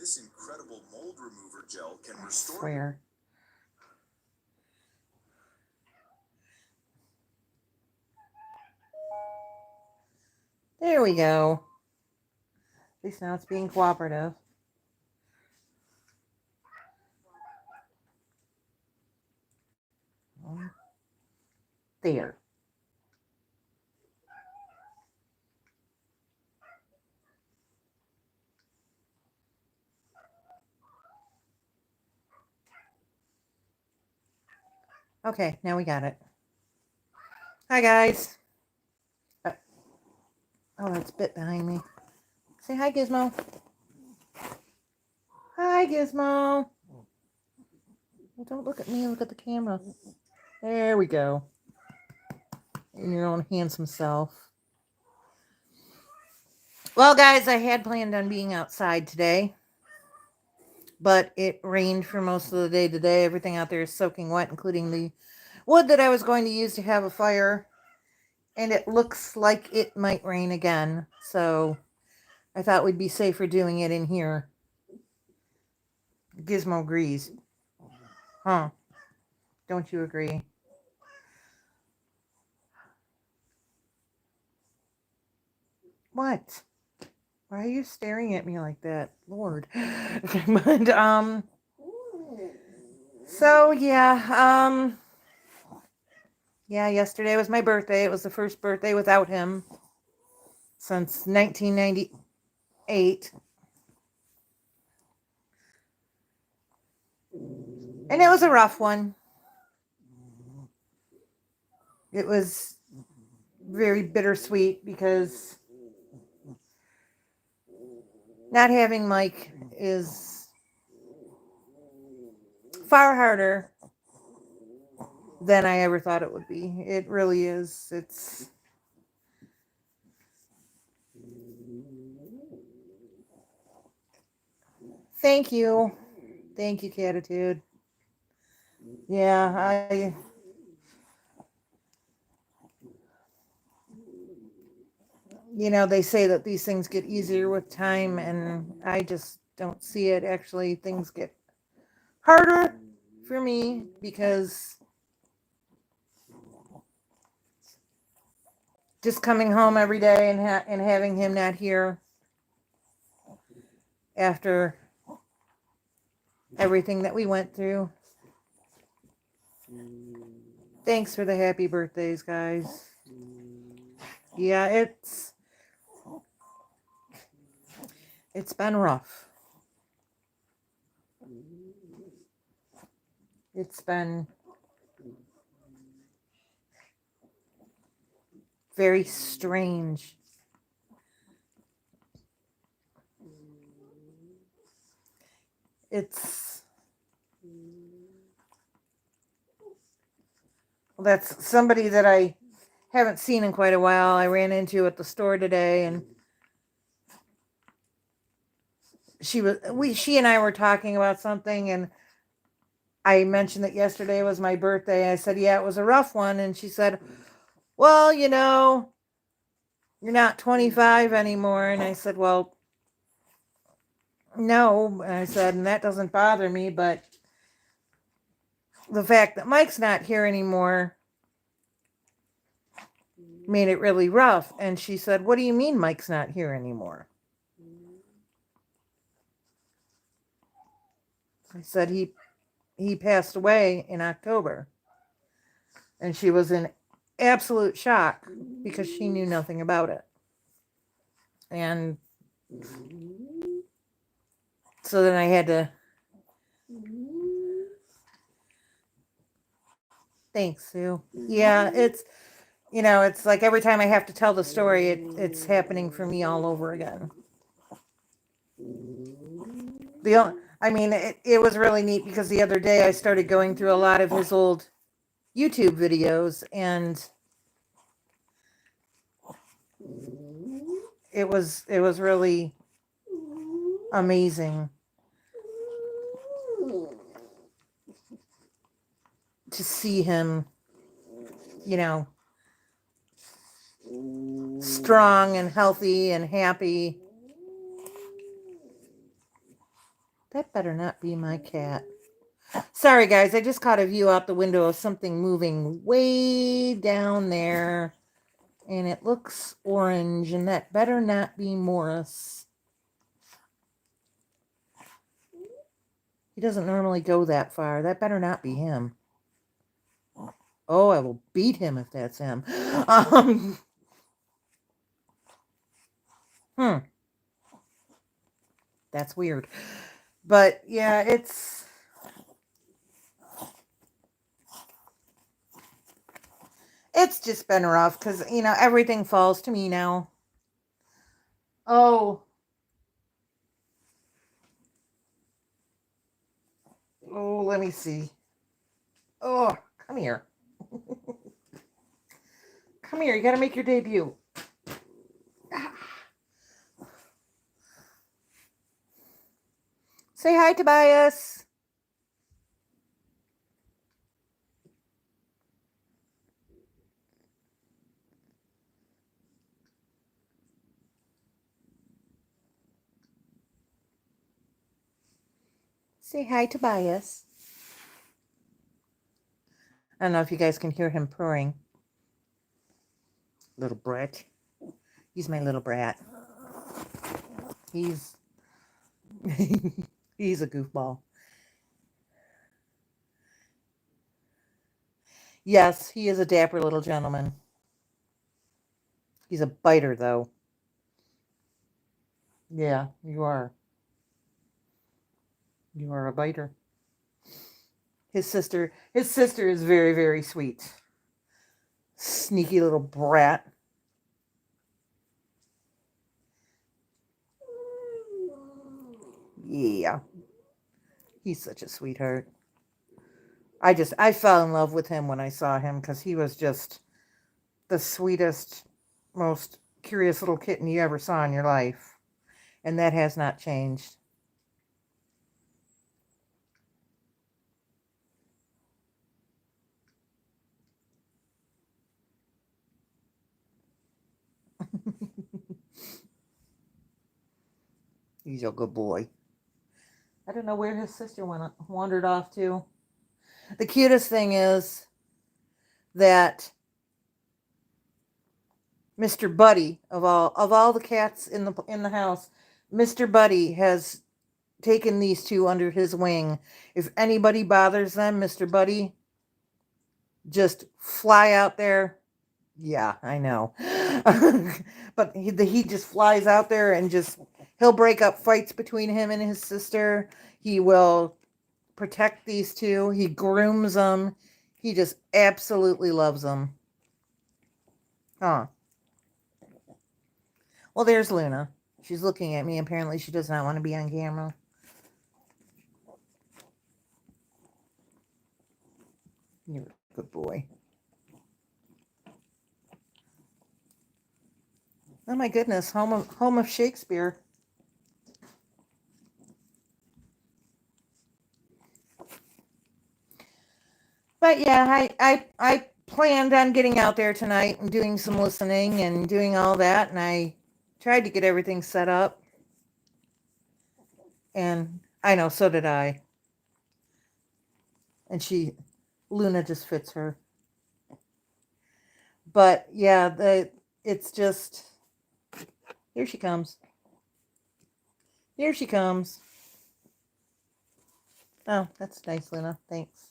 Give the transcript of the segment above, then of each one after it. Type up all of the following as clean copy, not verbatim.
This incredible mold remover gel can restore. I swear. There we go. At least now it's being cooperative. There. Okay, now we got it. Hi, guys. Oh, that's a bit behind me. Say hi, Gizmo. Hi, Gizmo. Well, don't look at me, look at the camera. There we go. In your own handsome self. Well, guys, I had planned on being outside today, but it rained for most of the day today. Everything out there is soaking wet, including the wood that I was going to use to have a fire. And it looks like it might rain again. So I thought we'd be safer doing it in here. Gizmo agrees. Huh? Don't you agree? What? Why are you staring at me like that? Lord. But, so yeah, yesterday was my birthday. It was the first birthday without him since 1998. And it was a rough one. It was very bittersweet because not having Mike is far harder than I ever thought it would be. It really is. It's Thank you, Catitude. Yeah, they say that these things get easier with time, and I just don't see it. Actually, things get harder for me because just coming home every day and having him not here after everything that we went through. Thanks for the happy birthdays, guys. Yeah, it's been rough. It's been very strange. That's somebody that I haven't seen in quite a while. I ran into at the store today, and she and I were talking about something, and I mentioned that yesterday was my birthday. I said, yeah, it was a rough one. And she said, well, you're not 25 anymore. And I said, well, no. And I said, and that doesn't bother me, but the fact that Mike's not here anymore made it really rough. And she said, what do you mean Mike's not here anymore? I said, he passed away in October. And she was in absolute shock because she knew nothing about it. And so then I had to... Thanks, Sue. Yeah, it's like every time I have to tell the story, it's happening for me all over again. It was really neat because the other day I started going through a lot of his old YouTube videos, and it was really amazing to see him, strong and healthy and happy. That better not be my cat. Sorry, guys. I just caught a view out the window of something moving way down there. And it looks orange. And that better not be Morris. He doesn't normally go that far. That better not be him. Oh, I will beat him if that's him. That's weird. But yeah, it's just been rough because, you know, everything falls to me now. Oh, let me see. Oh, come here. Come here. You got to make your debut. Say hi, Tobias. Say hi, Tobias. I don't know if you guys can hear him purring. Little brat. He's my little brat. He's he's a goofball. Yes, he is a dapper little gentleman. He's a biter, though. Yeah, you are. You are a biter. His sister is very, very sweet. Sneaky little brat. Yeah. He's such a sweetheart. I fell in love with him when I saw him because he was just the sweetest, most curious little kitten you ever saw in your life. And that has not changed. He's a good boy. I don't know where his sister wandered off to. The cutest thing is that Mr. Buddy, of all the cats in the house, Mr. Buddy has taken these two under his wing. If anybody bothers them, Mr. Buddy just fly out there. Yeah, I know. But he just flies out there and he'll break up fights between him and his sister. He will protect these two. He grooms them. He just absolutely loves them. Huh. Well, there's Luna. She's looking at me. Apparently, she does not want to be on camera. You're a good boy. Oh my goodness, home of Shakespeare. But yeah, I planned on getting out there tonight and doing some listening and doing all that, and I tried to get everything set up. And I know, so did I. And Luna just fits her. But yeah, it's just, here she comes. Here she comes. Oh, that's nice, Luna. Thanks.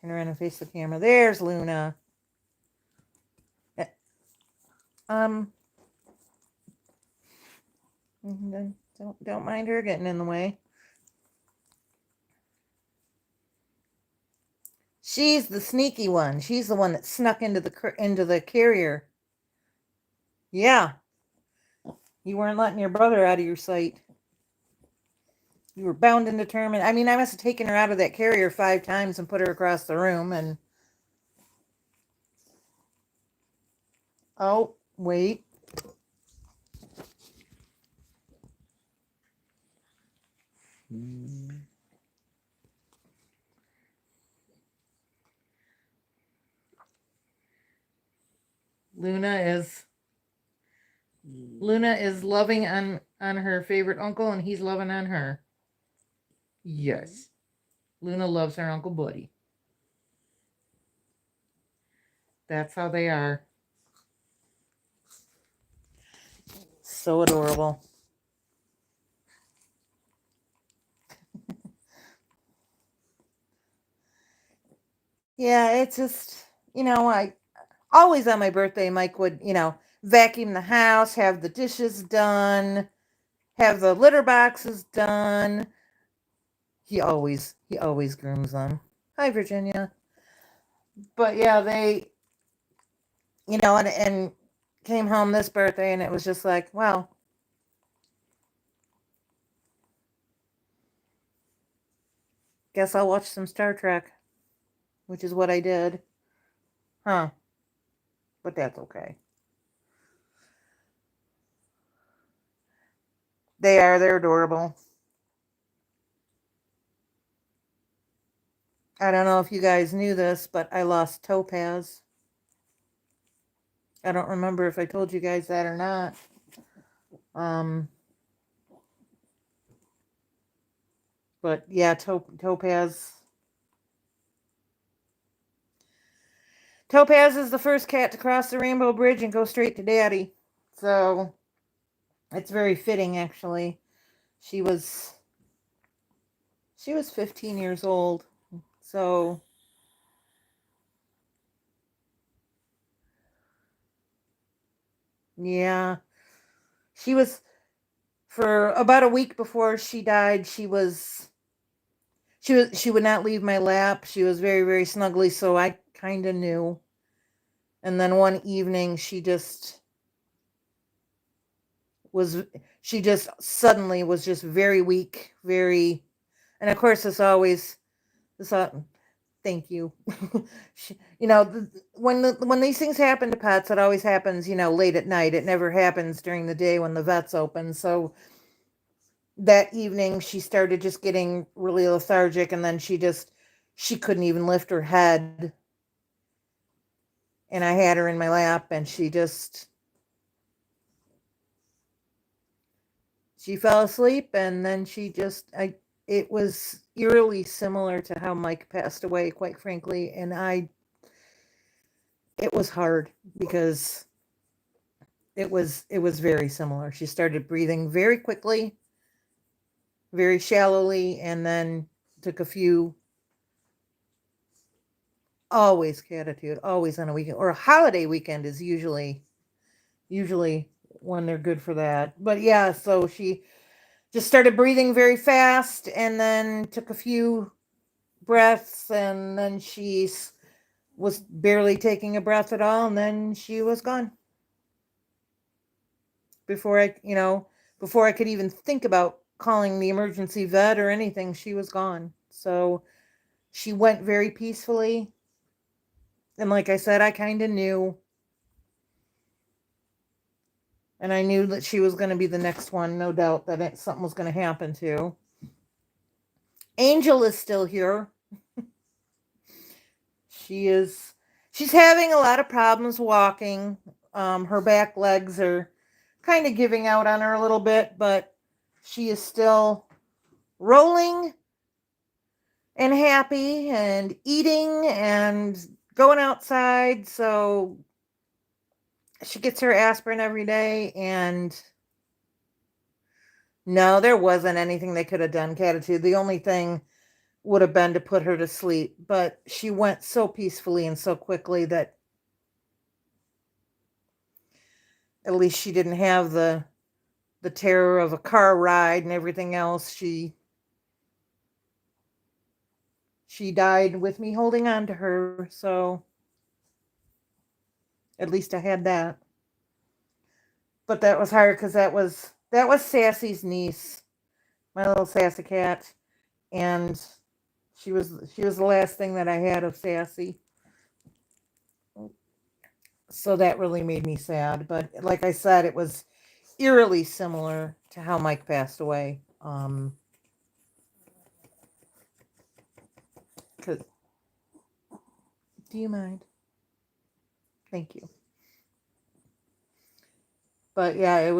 Turn around and face the camera. There's Luna. Don't mind her getting in the way. She's the sneaky one. She's the one that snuck into the carrier. Yeah. You weren't letting your brother out of your sight. You were bound and determined. I mean, I must have taken her out of that carrier 5 times and put her across the room and... Oh, wait. Luna is loving on her favorite uncle, and he's loving on her. Yes. Luna loves her Uncle Buddy. That's how they are. So adorable. Yeah, it's just, I always on my birthday, Mike would, vacuum the house, have the dishes done, have the litter boxes done. He always grooms them. Hi, Virginia. But yeah, they, and came home this birthday and it was just like, well, guess I'll watch some Star Trek, which is what I did. Huh. But that's okay. They're adorable. I don't know if you guys knew this, but I lost Topaz. I don't remember if I told you guys that or not. Um, but yeah, Topaz. Topaz is the first cat to cross the Rainbow Bridge and go straight to Daddy. So it's very fitting, actually. She was 15 years old. So yeah, she was for about a week before she died. She would not leave my lap. She was very, very snuggly, so I kind of knew. And then one evening was she just suddenly was just very weak, very, and of course this thank you. When these things happen to pets, it always happens, late at night. It never happens during the day when the vet's open. So that evening she started just getting really lethargic, and then she couldn't even lift her head, and I had her in my lap, and she fell asleep, and then it was eerily similar to how Mike passed away, quite frankly, and it was hard because it was very similar. She started breathing very quickly, very shallowly, and then took a few. Always catitude, always on a weekend or a holiday weekend is usually when they're good for that. But yeah, so she just started breathing very fast, and then took a few breaths, and then was barely taking a breath at all, and then she was gone before before I could even think about calling the emergency vet or anything. She was gone. So she went very peacefully, and like I said, I kind of knew, and I knew that she was going to be the next one. No doubt that something was going to happen to. Angel is still here. She is she's having a lot of problems walking. Her back legs are kind of giving out on her a little bit, but she is still rolling and happy and eating and going outside. So she gets her aspirin every day, and no, there wasn't anything they could have done, Catitude. The only thing would have been to put her to sleep, but she went so peacefully and so quickly that at least she didn't have the terror of a car ride and everything else. She died with me holding on to her, so at least I had that. But that was hard because that was Sassy's niece, my little Sassy cat, and she was the last thing that I had of Sassy. So that really made me sad. But like I said, it was eerily similar to how Mike passed away. 'Cause, do you mind? Thank you. But yeah,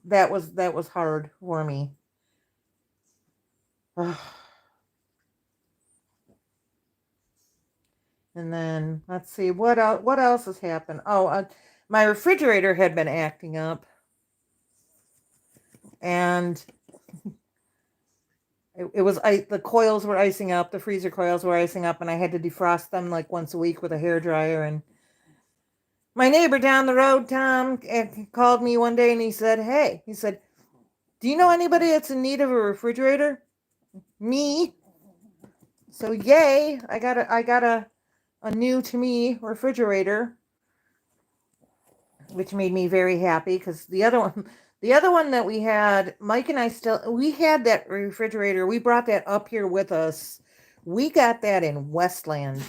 that was hard for me. And then let's see what else. What else has happened? Oh, my refrigerator had been acting up, and it was the coils were icing up. The freezer coils were icing up, and I had to defrost them like once a week with a hair dryer. And my neighbor down the road, Tom, called me one day and he said, "Hey," he said, "do you know anybody that's in need of a refrigerator?" Me. So yay! I got a new to me refrigerator, which made me very happy because the other one that we had, Mike and I we had that refrigerator. We brought that up here with us. We got that in Westland.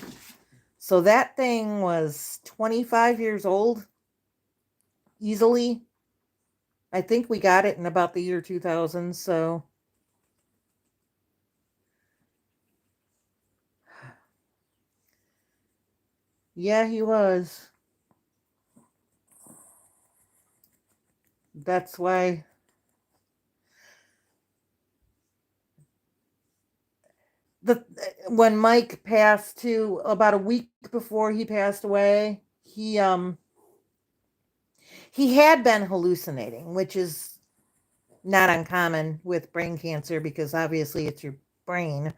So that thing was 25 years old easily. I think we got it in about the year 2000. So yeah, he was. That's why when Mike passed, to about a week before he passed away, he had been hallucinating, which is not uncommon with brain cancer because obviously it's your brain.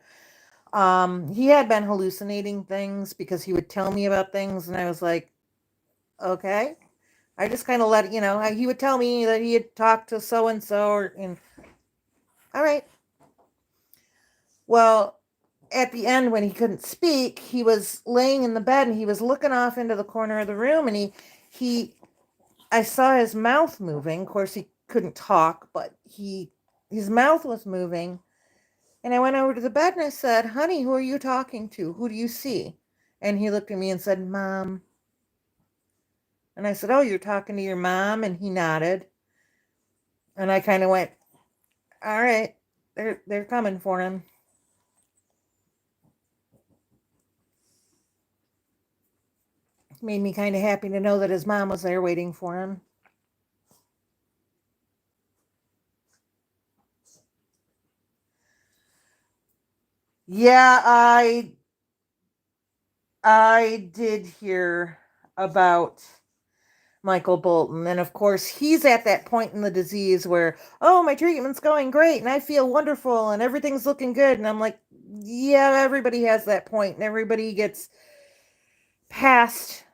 He had been hallucinating things because he would tell me about things, and I was like, okay. I just kind of let it, he would tell me that he had talked to so and so, and all right. Well, at the end, when he couldn't speak, he was laying in the bed and he was looking off into the corner of the room, and I saw his mouth moving. Of course, he couldn't talk, but his mouth was moving. And I went over to the bed and I said, "Honey, who are you talking to? Who do you see?" And he looked at me and said, "Mom." And I said, "Oh, you're talking to your mom?" And he nodded. And I kind of went, "All right, they're coming for him." It made me kind of happy to know that his mom was there waiting for him. Yeah, I did hear about Michael Bolton. And of course, he's at that point in the disease where, "Oh, my treatment's going great and I feel wonderful and everything's looking good." And I'm like, yeah, everybody has that point and everybody gets past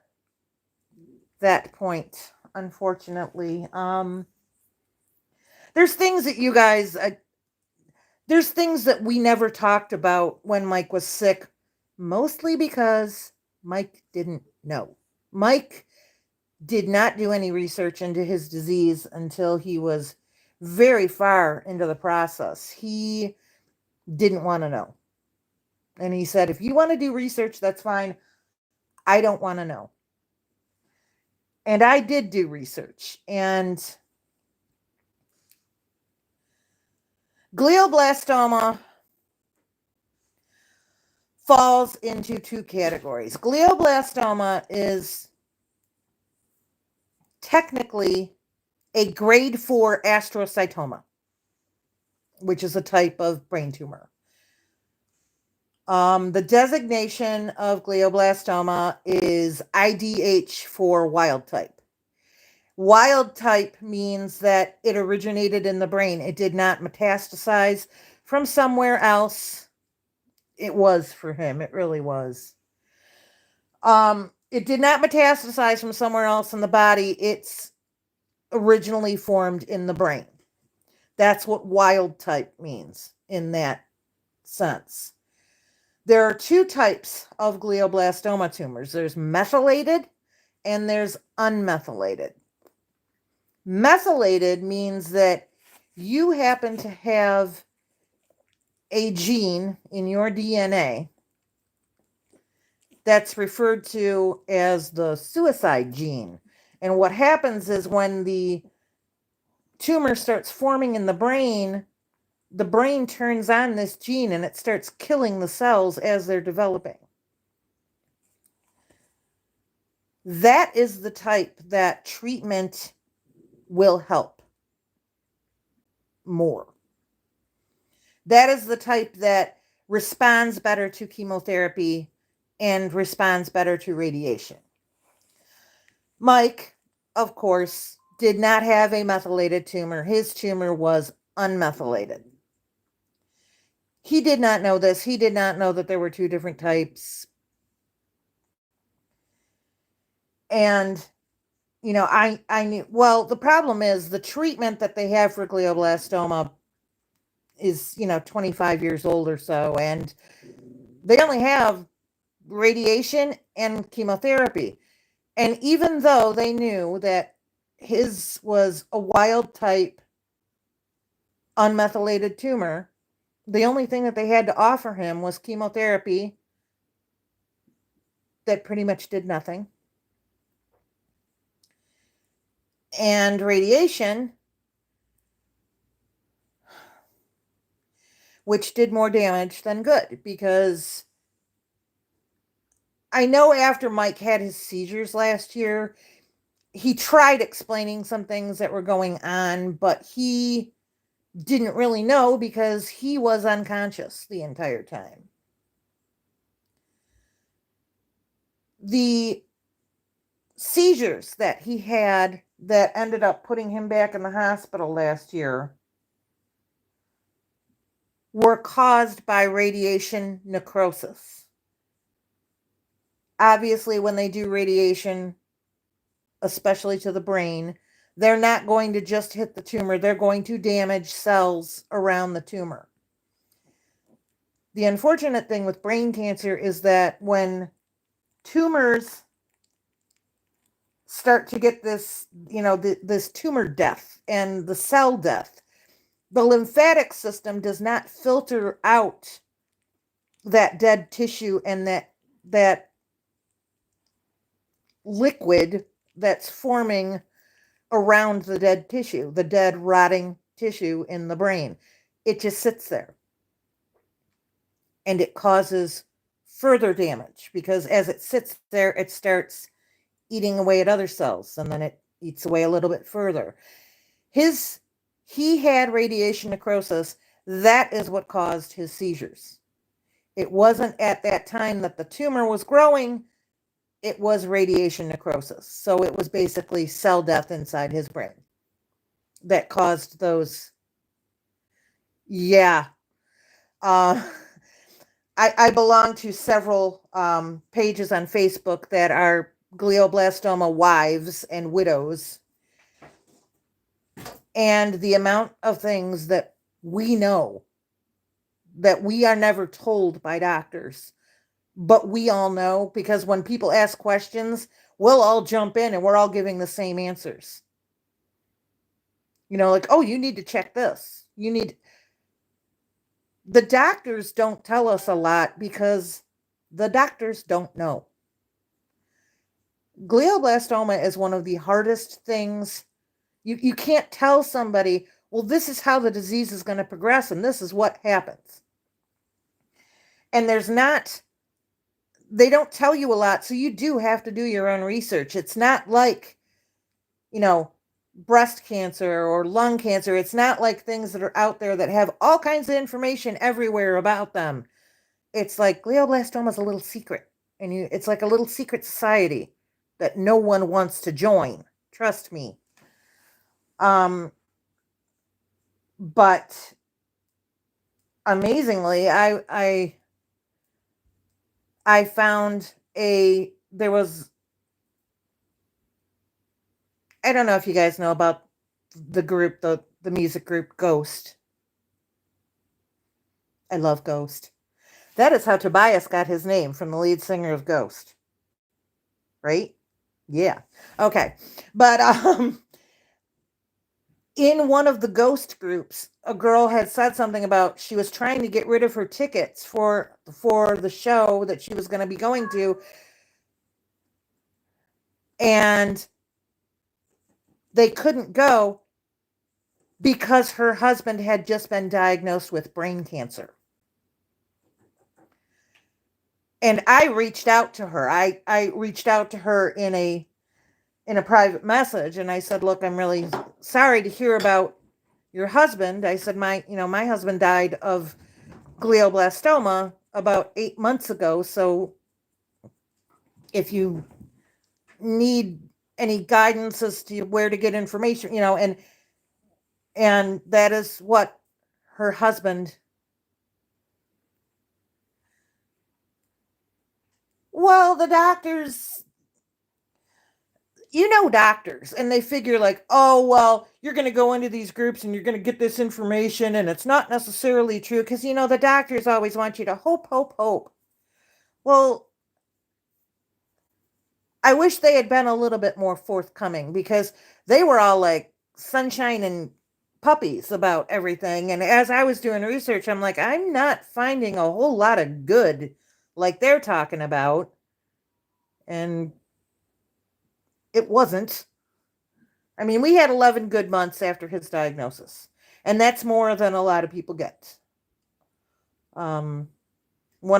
that point, unfortunately. There's things that you guys, there's things that we never talked about when Mike was sick, mostly because Mike didn't know. Mike did not do any research into his disease until he was very far into the process. He didn't want to know. And he said, "If you want to do research, that's fine. I don't want to know." And I did do research. And glioblastoma falls into two categories. Glioblastoma is technically a grade 4 astrocytoma, which is a type of brain tumor. The designation of glioblastoma is IDH for wild type. Wild type means that it originated in the brain. It did not metastasize from somewhere else. It was for him. It really was. It did not metastasize from somewhere else in the body. It's originally formed in the brain. That's what wild type means in that sense. There are two types of glioblastoma tumors. There's methylated and there's unmethylated. Methylated means that you happen to have a gene in your DNA that's referred to as the suicide gene. And what happens is when the tumor starts forming in the brain turns on this gene and it starts killing the cells as they're developing. That is the type that treatment will help more. That is the type that responds better to chemotherapy and responds better to radiation. Mike, of course, did not have a methylated tumor. His tumor was unmethylated. He did not know this. He did not know that there were two different types. And, I knew, well, the problem is the treatment that they have for glioblastoma is, 25 years old or so. And they only have radiation and chemotherapy. And even though they knew that his was a wild type unmethylated tumor, the only thing that they had to offer him was chemotherapy that pretty much did nothing, and radiation, which did more damage than good. Because I know after Mike had his seizures last year, he tried explaining some things that were going on, but he didn't really know because he was unconscious the entire time. The seizures that he had that ended up putting him back in the hospital last year were caused by radiation necrosis. Obviously, when they do radiation, especially to the brain, they're not going to just hit the tumor, they're going to damage cells around the tumor. The unfortunate thing with brain cancer is that when tumors start to get this, this tumor death and the cell death, the lymphatic system does not filter out that dead tissue and that liquid that's forming around the dead tissue, the dead rotting tissue in the brain. It just sits there. And it causes further damage because as it sits there, it starts eating away at other cells, and then it eats away a little bit further. He had radiation necrosis. That is what caused his seizures. It wasn't at that time that the tumor was growing. It was radiation necrosis. So it was basically cell death inside his brain that caused those. Yeah. I belong to several pages on Facebook that are glioblastoma wives and widows. And the amount of things that we know that we are never told by doctors, but we all know, because when people ask questions, we'll all jump in and we're all giving the same answers. Like, oh, you need to check this. The doctors don't tell us a lot because the doctors don't know. Glioblastoma is one of the hardest things. You can't tell somebody, well, this is how the disease is going to progress and this is what happens. And they don't tell you a lot, so you do have to do your own research. It's not like, breast cancer or lung cancer. It's not like things that are out there that have all kinds of information everywhere about them. It's like glioblastoma is a little secret, and it's like a little secret society that no one wants to join. Trust me. But amazingly, I found there was, I don't know if you guys know about the group, the music group Ghost. I love Ghost. That is how Tobias got his name, from the lead singer of Ghost. Right? Yeah. Okay. But in one of the Ghost groups, a girl had said something about she was trying to get rid of her tickets for the show that she was going to be going to. And they couldn't go because her husband had just been diagnosed with brain cancer. And I reached out to her. I reached out to her in a private message, and I said, look, I'm really sorry to hear about your husband. I said, my husband died of glioblastoma about 8 months ago. So, if you need any guidance as to where to get information, and that is what her husband. Well, the doctors, doctors, and they figure like, oh, well, you're going to go into these groups and you're going to get this information, and it's not necessarily true because, the doctors always want you to hope, hope, hope. Well, I wish they had been a little bit more forthcoming because they were all like sunshine and puppies about everything. And as I was doing research, I'm like, I'm not finding a whole lot of good like they're talking about. And it wasn't. I mean, we had 11 good months after his diagnosis, and that's more than a lot of people get. One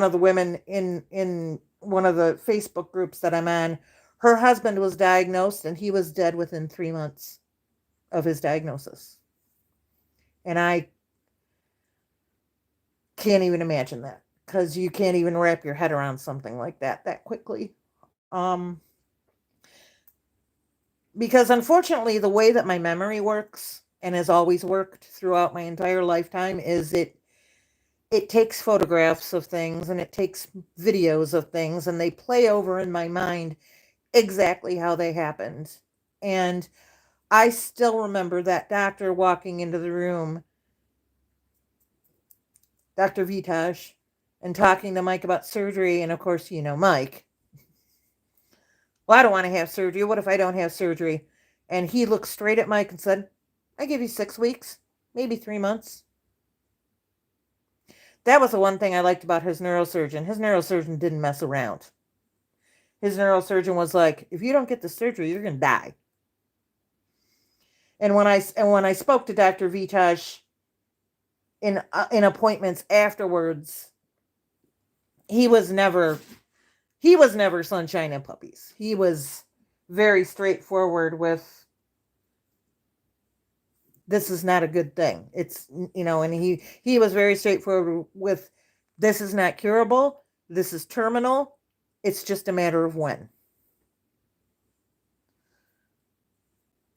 of the women in one of the Facebook groups that I'm on, her husband was diagnosed and he was dead within 3 months of his diagnosis. And I can't even imagine that because you can't even wrap your head around something like that quickly. Because unfortunately, the way that my memory works and has always worked throughout my entire lifetime is it takes photographs of things and it takes videos of things and they play over in my mind exactly how they happened. And I still remember that doctor walking into the room, Dr. Vitaj, and talking to Mike about surgery. And of course, Mike. Well, I don't want to have surgery. What if I don't have surgery? And he looked straight at Mike and said, I give you 6 weeks, maybe 3 months. That was the one thing I liked about his neurosurgeon. His neurosurgeon didn't mess around. His neurosurgeon was like, if you don't get the surgery, you're going to die. And when I spoke to Dr. Vitaj in appointments afterwards, he was never sunshine and puppies. He was very straightforward with, this is not a good thing. It's, and he was very straightforward with, this is not curable. This is terminal. It's just a matter of when.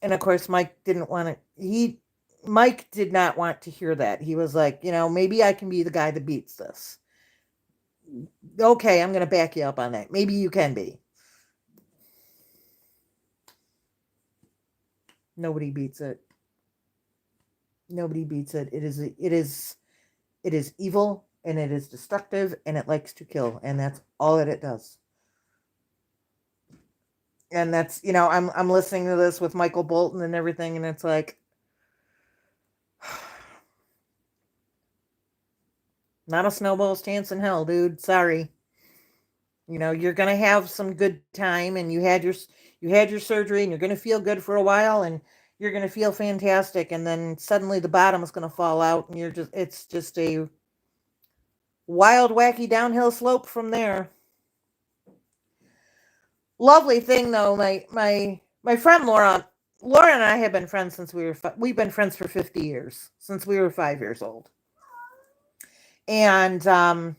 And of course, Mike did not want to hear that. He was like, maybe I can be the guy that beats this. Okay, I'm going to back you up on that. Maybe you can be. Nobody beats it. Nobody beats it. It is evil and it is destructive and it likes to kill, and that's all that it does. And that's, I'm listening to this with Michael Bolton and everything, and it's like, not a snowball's chance in hell, dude. Sorry. You're going to have some good time, and you had your surgery, and you're going to feel good for a while, and you're going to feel fantastic, and then suddenly the bottom is going to fall out, and it's just a wild, wacky downhill slope from there. Lovely thing though, my friend Laura and I have been friends since we've been friends for 50 years, since we were 5 years old. And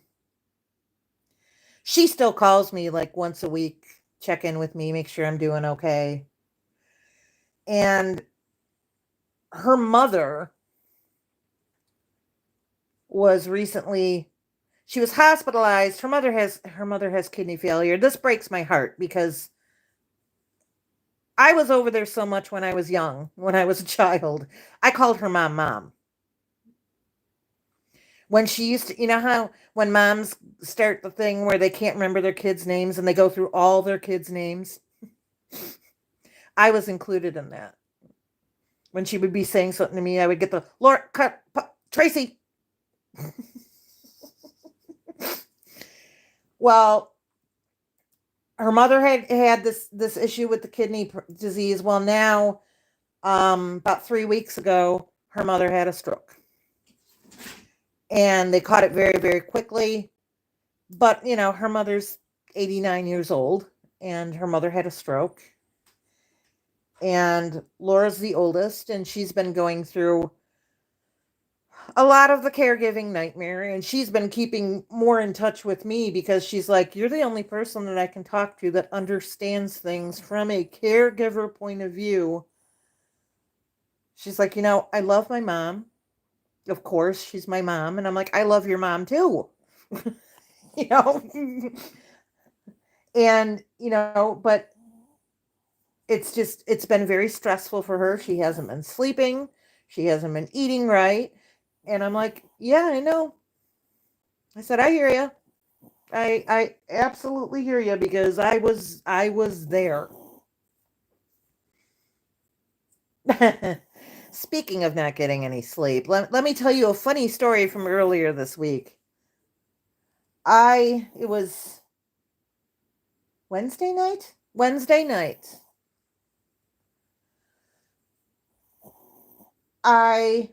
she still calls me like once a week, check in with me, make sure I'm doing okay. And her mother was she was hospitalized. Her mother has kidney failure. This breaks my heart because I was over there so much when I was young, when I was a child. I called her mom. When she used to, how when moms start the thing where they can't remember their kids' names and they go through all their kids' names? I was included in that. When she would be saying something to me, I would get the, Laura, Tracy. Well, her mother had this issue with the kidney disease. Well, now, about 3 weeks ago, her mother had a stroke. And they caught it very, very quickly. But, her mother's 89 years old, and her mother had a stroke. And Laura's the oldest, and she's been going through a lot of the caregiving nightmare, and she's been keeping more in touch with me because she's like, you're the only person that I can talk to that understands things from a caregiver point of view. She's like, I love my mom. Of course, she's my mom. And I'm like, I love your mom too. you know? And, but it's been very stressful for her. She hasn't been sleeping. She hasn't been eating right. And I'm like, yeah, I know. I said, I hear you. I absolutely hear you because I was there. Speaking of not getting any sleep, let me tell you a funny story from earlier this week. It was Wednesday night? Wednesday night. I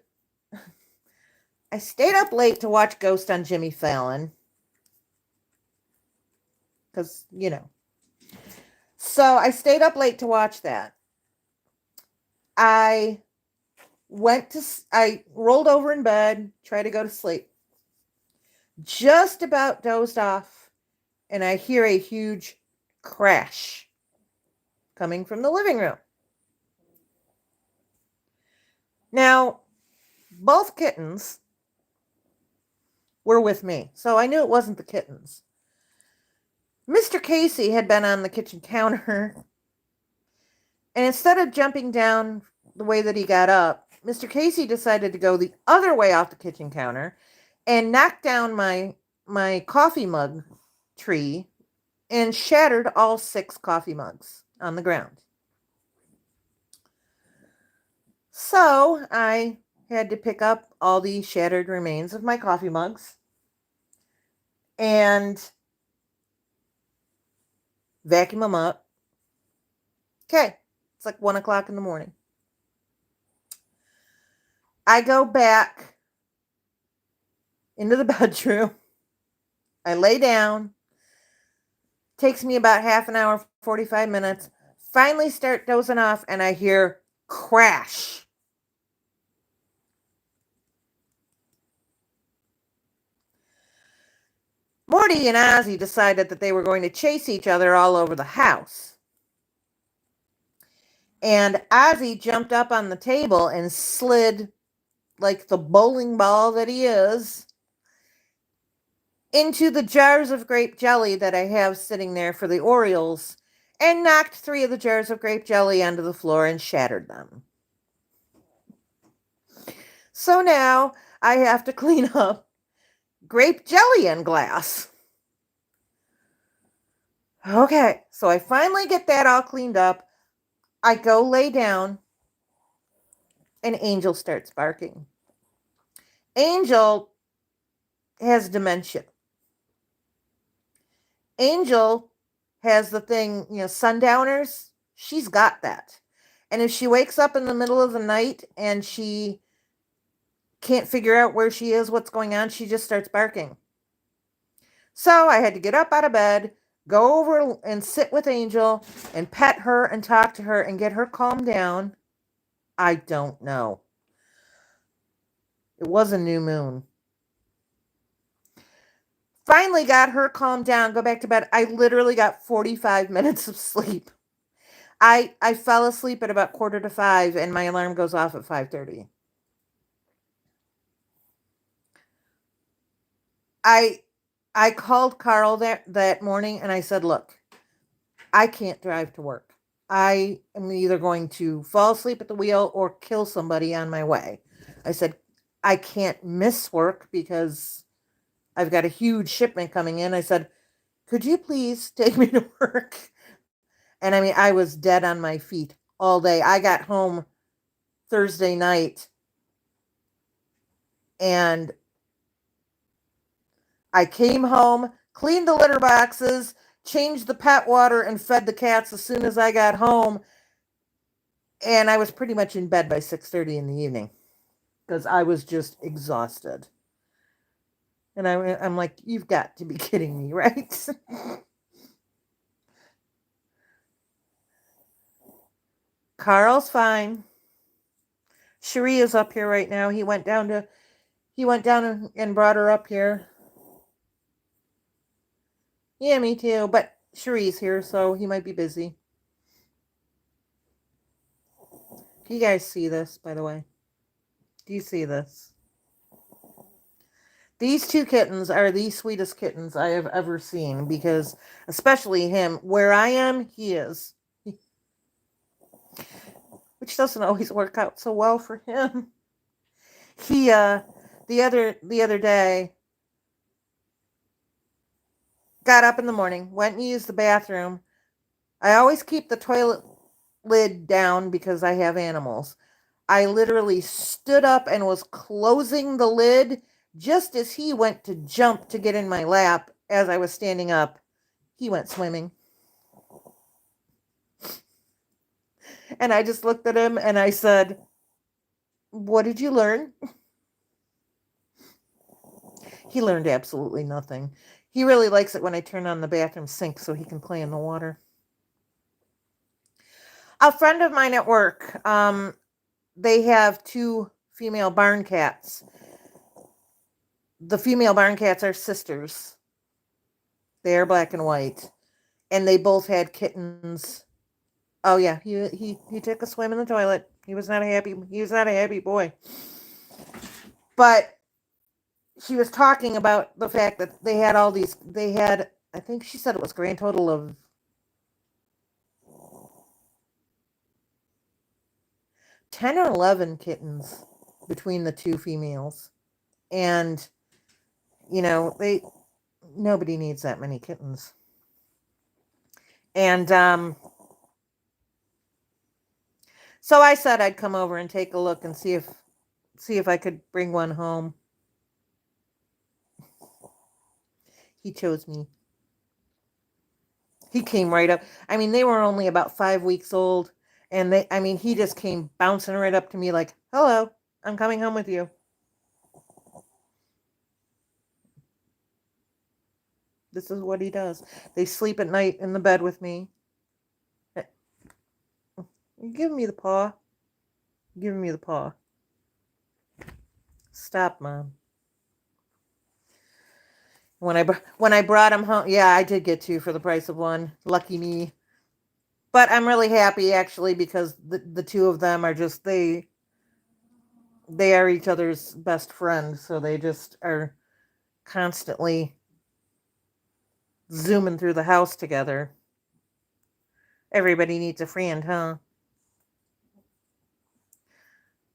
I stayed up late to watch Ghost on Jimmy Fallon cuz, So, I stayed up late to watch that. I I rolled over in bed, tried to go to sleep. Just about dozed off, and I hear a huge crash coming from the living room. Now, both kittens were with me, so I knew it wasn't the kittens. Mr. Casey had been on the kitchen counter, and instead of jumping down the way that he got up, Mr. Casey decided to go the other way off the kitchen counter and knock down my coffee mug tree and shattered all 6 coffee mugs on the ground. So I had to pick up all the shattered remains of my coffee mugs and vacuum them up. Okay, it's like 1 o'clock in the morning. I go back into the bedroom. I lay down. Takes me about half an hour, 45 minutes. Finally start dozing off, and I hear crash. Morty and Ozzy decided that they were going to chase each other all over the house. And Ozzy jumped up on the table and slid, like the bowling ball that he is, into the jars of grape jelly that I have sitting there for the Orioles, and knocked 3 of the jars of grape jelly onto the floor and shattered them. So now I have to clean up grape jelly in glass. Okay, so I finally get that all cleaned up. I go lay down, and Angel starts barking. Angel has dementia. Angel has the thing, sundowners. She's got that. And if she wakes up in the middle of the night and she can't figure out where she is, what's going on, she just starts barking. So I had to get up out of bed, go over and sit with Angel and pet her and talk to her and get her calmed down. I don't know. It was a new moon. Finally got her calmed down, go back to bed. I literally got 45 minutes of sleep. I fell asleep at about 4:45 and my alarm goes off at 5:30. I called Carl that morning and I said, look, I can't drive to work. I am either going to fall asleep at the wheel or kill somebody on my way. I said, I can't miss work because I've got a huge shipment coming in. I said, could you please take me to work? And I mean, I was dead on my feet all day. I got home Thursday night and I came home, cleaned the litter boxes, changed the pet water, and fed the cats as soon as I got home. And I was pretty much in bed by 6:30 in the evening because I was just exhausted. And I'm like, you've got to be kidding me, right? Carl's fine. Cherie is up here right now. He went down to He went down and brought her up here. Yeah, me too. But Cherie's here, so he might be busy. Do you guys see this, by the way? Do you see this? These two kittens are the sweetest kittens I have ever seen because, especially him, where I am, he is. Which doesn't always work out so well for him. He, the other day, got up in the morning, went and used the bathroom. I always keep the toilet lid down because I have animals. I literally stood up and was closing the lid just as he went to jump to get in my lap. As I was standing up, he went swimming. And I just looked at him and I said, "What did you learn?" He learned absolutely nothing. He really likes it when I turn on the bathroom sink so he can play in the water. A friend of mine at work, they have two female barn cats. The female barn cats are sisters. They are black and white. And they both had kittens. Oh yeah, he took a swim in the toilet. He was not a happy boy. But she was talking about the fact that they had, I think she said it was a grand total of 10 or 11 kittens between the two females. And, nobody needs that many kittens. And, so I said I'd come over and take a look and see if I could bring one home. He chose me. He came right up. I mean, they were only about 5 weeks old. And he just came bouncing right up to me like, "Hello, I'm coming home with you." This is what he does. They sleep at night in the bed with me. You're giving me the paw. You're giving me the paw. Stop, Mom. When I brought him home, yeah, I did get two for the price of one. Lucky me. But I'm really happy actually because the two of them are just they are each other's best friends, so they just are constantly zooming through the house together. Everybody needs a friend, huh?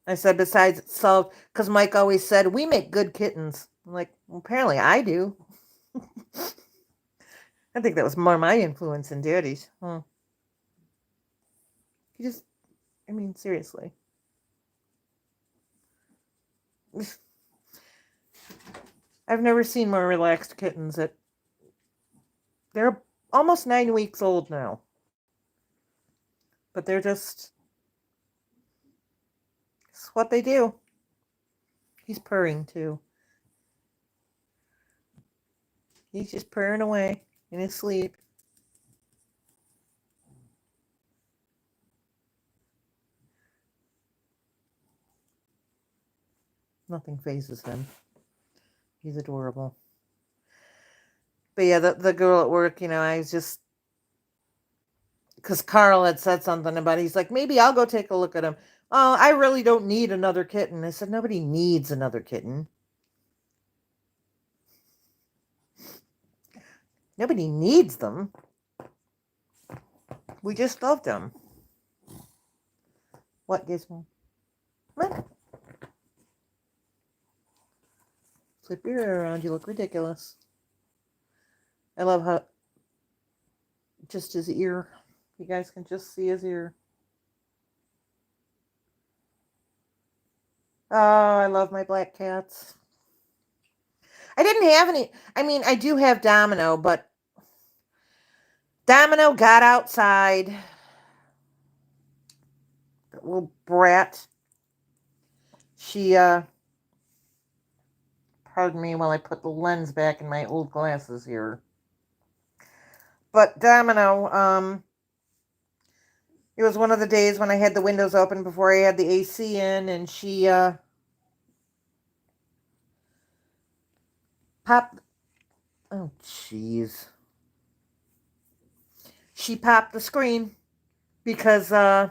I said, besides it's solved, because Mike always said, "We make good kittens." I'm like, well, apparently I do. I think that was more my influence than Daddy's. Huh. He just, seriously. I've never seen more relaxed kittens. They're almost 9 weeks old now. But it's what they do. He's purring too. He's just purring away in his sleep. Nothing phases him. He's adorable. But yeah, the girl at work, I was just, because Carl had said something about it. He's like, maybe I'll go take a look at him. Oh, I really don't need another kitten. I said, nobody needs another kitten. Nobody needs them. We just love them. What, Gizmo? What? Flip your hair around. You look ridiculous. I love how just his ear. You guys can just see his ear. Oh, I love my black cats. I didn't have any. I do have Domino, but Domino got outside. That little brat. She, pardon me while I put the lens back in my old glasses here. But Domino, it was one of the days when I had the windows open before I had the AC in, and she Pop. Oh, jeez. She popped the screen because I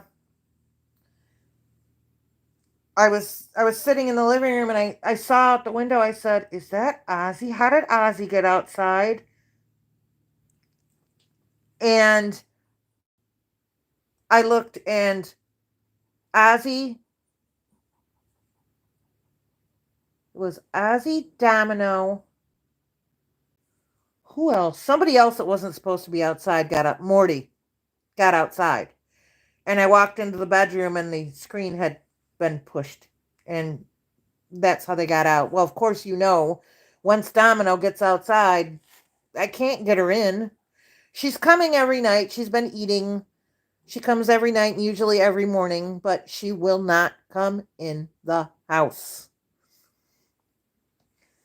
was sitting in the living room and I saw out the window. I said, "Is that Ozzy? How did Ozzy get outside?" And I looked and Ozzy was Ozzy, Domino. Who else? Somebody else that wasn't supposed to be outside got up. Morty got outside. And I walked into the bedroom and the screen had been pushed. And that's how they got out. Well, of course, once Domino gets outside, I can't get her in. She's coming every night. She's been eating. She comes every night and usually every morning, but she will not come in the house.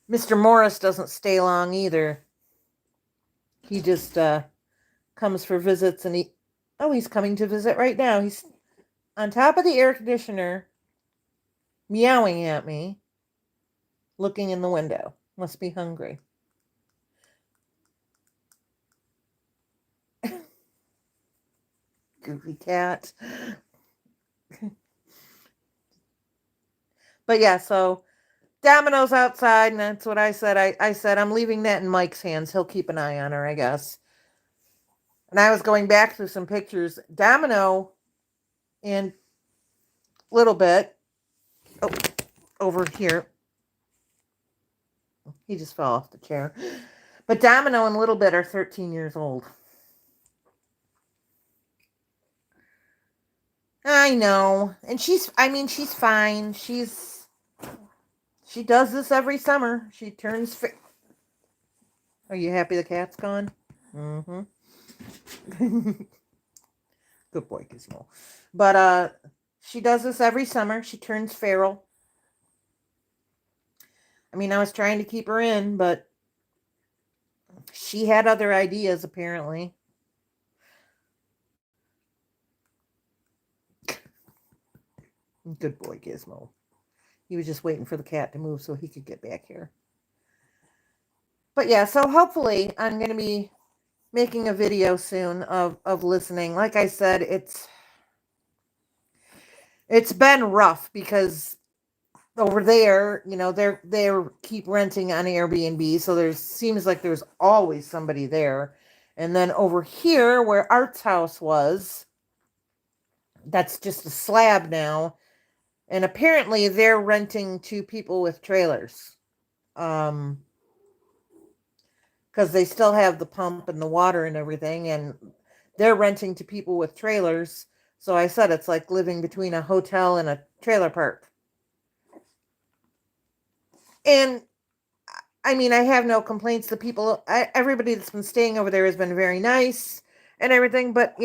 Mr. Morris doesn't stay long either. He just comes for visits and he's coming to visit right now. He's on top of the air conditioner, meowing at me, looking in the window. Must be hungry. Goofy cat. But yeah, so Domino's outside, and that's what I said. I said, I'm leaving that in Mike's hands. He'll keep an eye on her, I guess. And I was going back through some pictures. Domino, in a little bit, over here. He just fell off the chair. But Domino and Little Bit are 13 years old. I know. And she's fine. She does this every summer. She turns... Are you happy the cat's gone? Mm-hmm. Good boy, Gizmo. But she does this every summer. She turns feral. I mean, I was trying to keep her in, but she had other ideas, apparently. Good boy, Gizmo. He was just waiting for the cat to move so he could get back here. But yeah, so hopefully I'm going to be making a video soon of listening. Like I said, it's been rough because over there, they're keep renting on Airbnb, so seems like there's always somebody there. And then over here where Art's house was, that's just a slab now. And apparently they're renting to people with trailers. Because they still have the pump and the water and everything, and they're renting to people with trailers. So I said it's like living between a hotel and a trailer park. And I mean, I have no complaints. Everybody that's been staying over there has been very nice and everything. But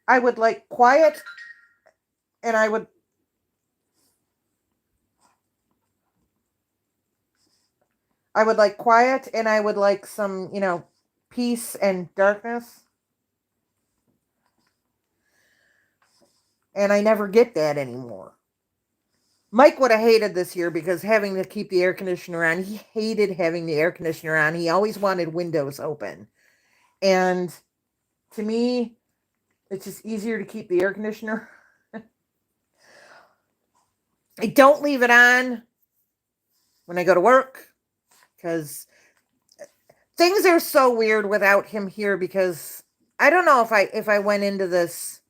I would like quiet, and I would like quiet, and I would like some, peace and darkness. And I never get that anymore. Mike would have hated this year because having to keep the air conditioner on. He hated having the air conditioner on. He always wanted windows open. And to me, it's just easier to keep the air conditioner. I don't leave it on when I go to work because things are so weird without him here, because I don't know if I went into this.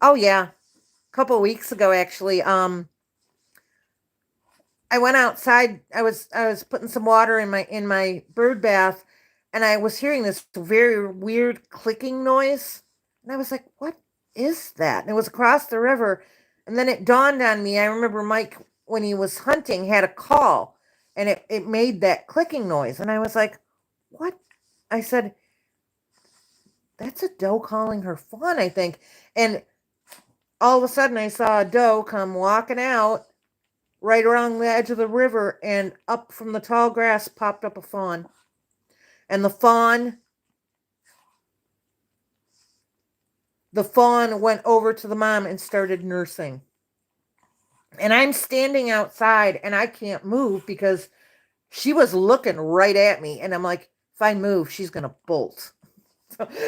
Oh yeah, a couple of weeks ago actually. I went outside. I was putting some water in my bird bath, and I was hearing this very weird clicking noise, and I was like, "What is that?" And it was across the river, and then it dawned on me. I remember Mike, when he was hunting, had a call, and it made that clicking noise, and I was like, "What?" I said, "That's a doe calling her fawn, I think." And all of a sudden, I saw a doe come walking out right around the edge of the river, and up from the tall grass popped up a fawn. And the fawn went over to the mom and started nursing. And I'm standing outside and I can't move because she was looking right at me. And I'm like, if I move, she's going to bolt.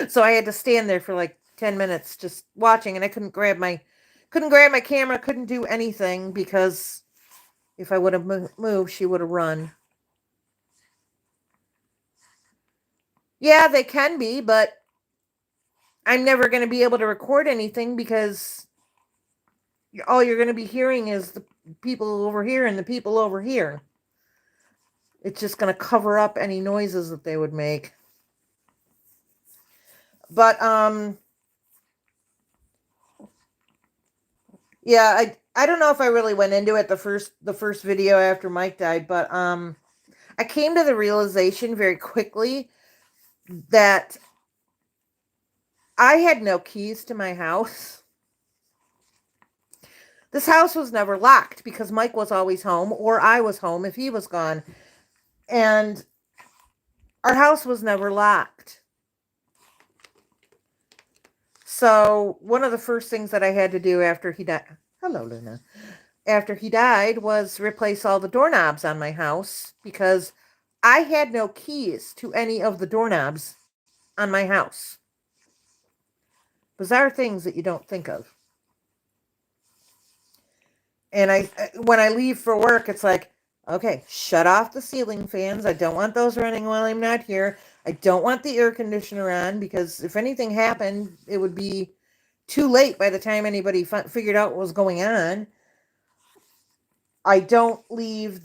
So I had to stand there for like 10 minutes just watching, and I couldn't grab my camera, couldn't do anything because if I would have moved, she would have run. Yeah, they can be, but I'm never going to be able to record anything because all you're going to be hearing is the people over here and the people over here. It's just going to cover up any noises that they would make. But yeah, I don't know if I really went into it the first video after Mike died, but I came to the realization very quickly that I had no keys to my house. This house was never locked because Mike was always home, or I was home if he was gone. And our house was never locked. So one of the first things that I had to do after he died, hello Luna, after he died was replace all the doorknobs on my house because I had no keys to any of the doorknobs on my house. Bizarre things that you don't think of. And when I leave for work, it's like, okay, shut off the ceiling fans. I don't want those running while I'm not here. I don't want the air conditioner on because if anything happened, it would be too late by the time anybody figured out what was going on. I don't leave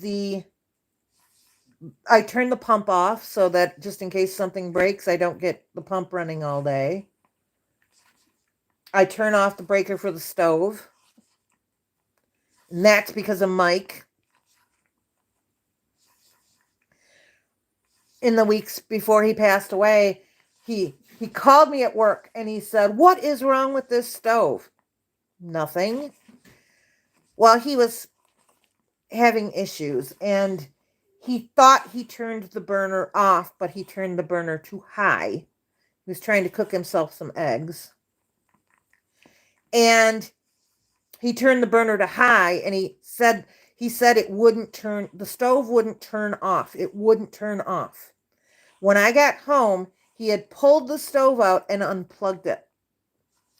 I turn the pump off so that just in case something breaks, I don't get the pump running all day. I turn off the breaker for the stove. And that's because of Mike. In the weeks before he passed away, he called me at work and he said, "What is wrong with this stove?" Nothing. Well, he was having issues and he thought he turned the burner off, but he turned the burner too high. He was trying to cook himself some eggs. And he turned the burner to high and he said it wouldn't turn, the stove wouldn't turn off. It wouldn't turn off. When I got home, he had pulled the stove out and unplugged it.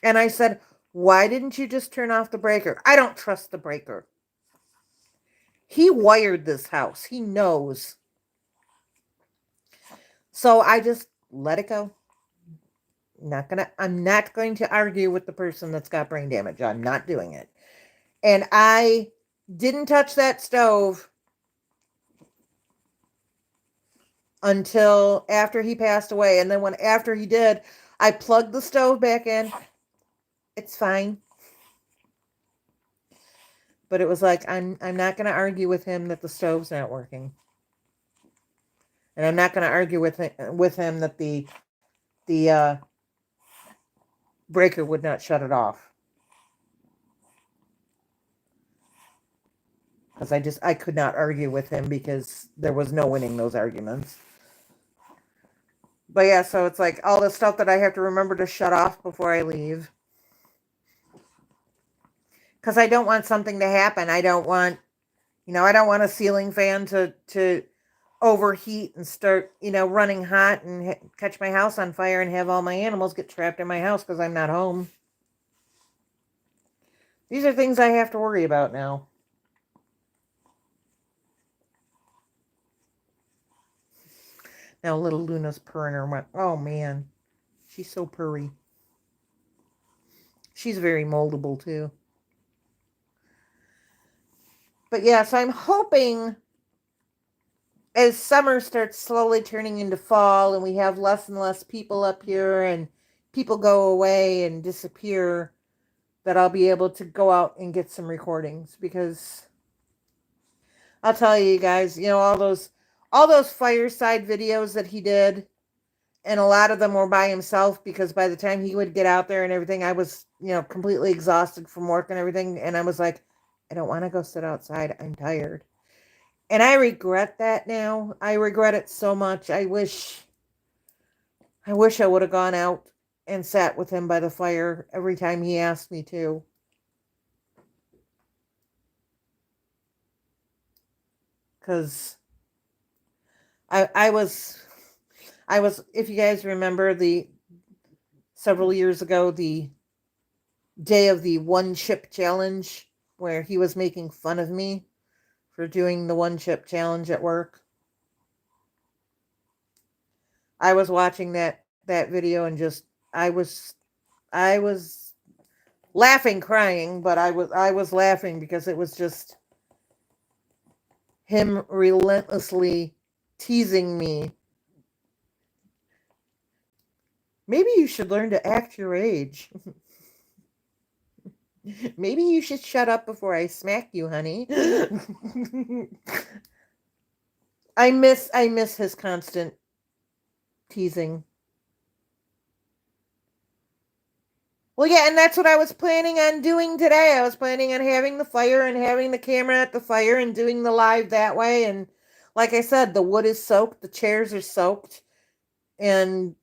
And I said, "Why didn't you just turn off the breaker?" "I don't trust the breaker." He wired this house. He knows. So I just let it go. I'm not going to argue with the person that's got brain damage. I'm not doing it. And I didn't touch that stove until after he passed away. And then after he did, I plugged the stove back in. It's fine. But it was like, I'm not going to argue with him that the stove's not working. And I'm not going to argue with him that the breaker would not shut it off. Because I could not argue with him because there was no winning those arguments. But yeah, so it's like all the stuff that I have to remember to shut off before I leave. Because I don't want something to happen. I don't want a ceiling fan to overheat and start, running hot and catch my house on fire and have all my animals get trapped in my house because I'm not home. These are things I have to worry about now. Now little Luna's purring her. Oh man, she's so purry. She's very moldable too. But yeah, so I'm hoping as summer starts slowly turning into fall and we have less and less people up here and people go away and disappear, that I'll be able to go out and get some recordings. Because I'll tell you guys, all those fireside videos that he did, and a lot of them were by himself because by the time he would get out there and everything, I was, completely exhausted from work and everything. And I was like, I don't want to go sit outside. I'm tired. And I regret that now. I regret it so much. I wish I would have gone out and sat with him by the fire every time he asked me to. because I was, if you guys remember several years ago, the day of the one chip challenge where he was making fun of me for doing the one chip challenge at work. I was watching that video and just I was laughing, crying, but I was laughing because it was just him relentlessly teasing me. Maybe you should learn to act your age. Maybe you should shut up before I smack you, honey. I miss his constant teasing. Well, yeah, and that's what I was planning on doing today. I was planning on having the fire and having the camera at the fire and doing the live that way. And like I said, the wood is soaked, the chairs are soaked, and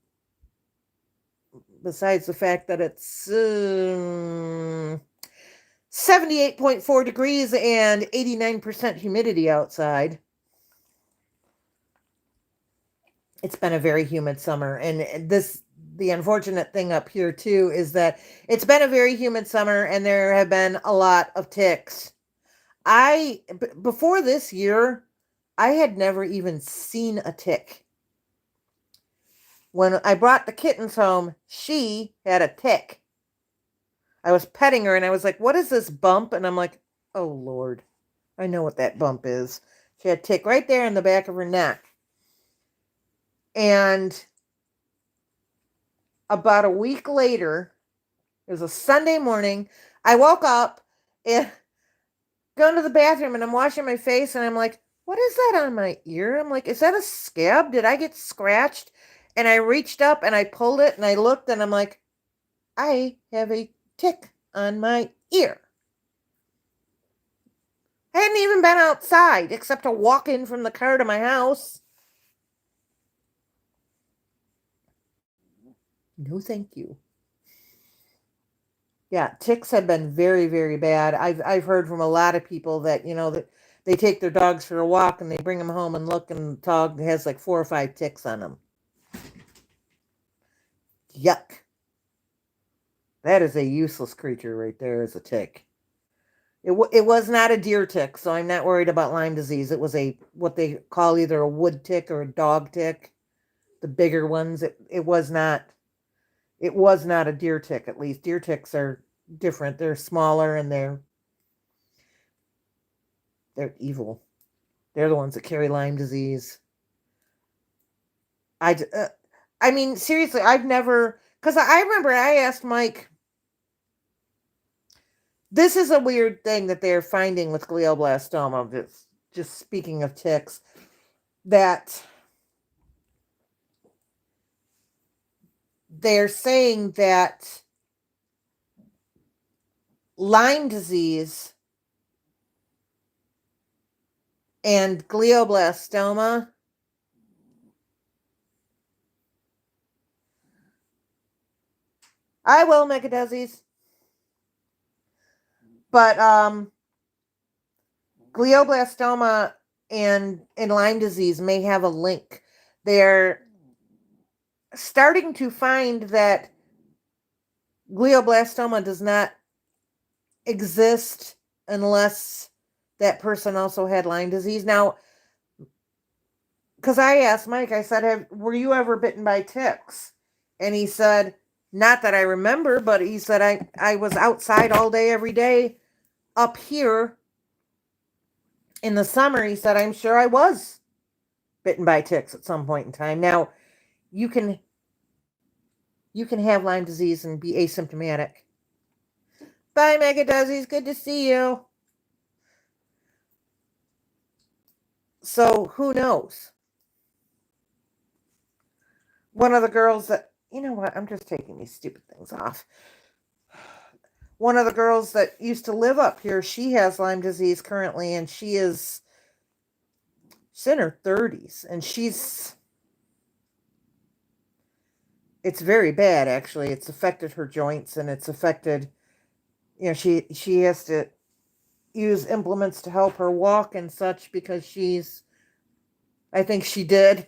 besides the fact that it's 78.4 degrees and 89% humidity outside. It's been a very humid summer. And the unfortunate thing up here too is that it's been a very humid summer and there have been a lot of ticks. Before this year, I had never even seen a tick. When I brought the kittens home, she had a tick. I was petting her and I was like, what is this bump? And I'm like, oh Lord, I know what that bump is. She had a tick right there in the back of her neck. And about a week later, it was a Sunday morning, I woke up and going to the bathroom and I'm washing my face and I'm like, what is that on my ear? I'm like, is that a scab? Did I get scratched? And I reached up and I pulled it and I looked and I'm like, I have a tick on my ear. I hadn't even been outside except to walk in from the car to my house. No, thank you. Yeah, ticks have been very, very bad. I've heard from a lot of people that, that they take their dogs for a walk and they bring them home and look and the dog has like 4 or 5 ticks on them. Yuck. That is a useless creature right there, is a tick. It was not a deer tick, so I'm not worried about Lyme disease. It was what they call either a wood tick or a dog tick. The bigger ones. It was not a deer tick, at least. Deer ticks are different. They're smaller and they're evil. They're the ones that carry Lyme disease. I mean, seriously, I've never, because I remember I asked Mike, this is a weird thing that they're finding with glioblastoma, just speaking of ticks, that they're saying that Lyme disease and glioblastoma I will, Megadesies. But glioblastoma and Lyme disease may have a link. They're starting to find that glioblastoma does not exist unless that person also had Lyme disease. Now, because I asked Mike, I said, were you ever bitten by ticks? And he said, not that I remember, but he said, I was outside all day, every day up here in the summer. He said, I'm sure I was bitten by ticks at some point in time. Now, you can have Lyme disease and be asymptomatic. Bye, Megadesies. Good to see you. So, who knows? One of the girls that, you know what, I'm just taking these stupid things off. One of the girls that used to live up here, she has Lyme disease currently, and she's in her 30s, and it's very bad, actually. It's affected her joints, and it's affected, she has to, use implements to help her walk and such because I think she did.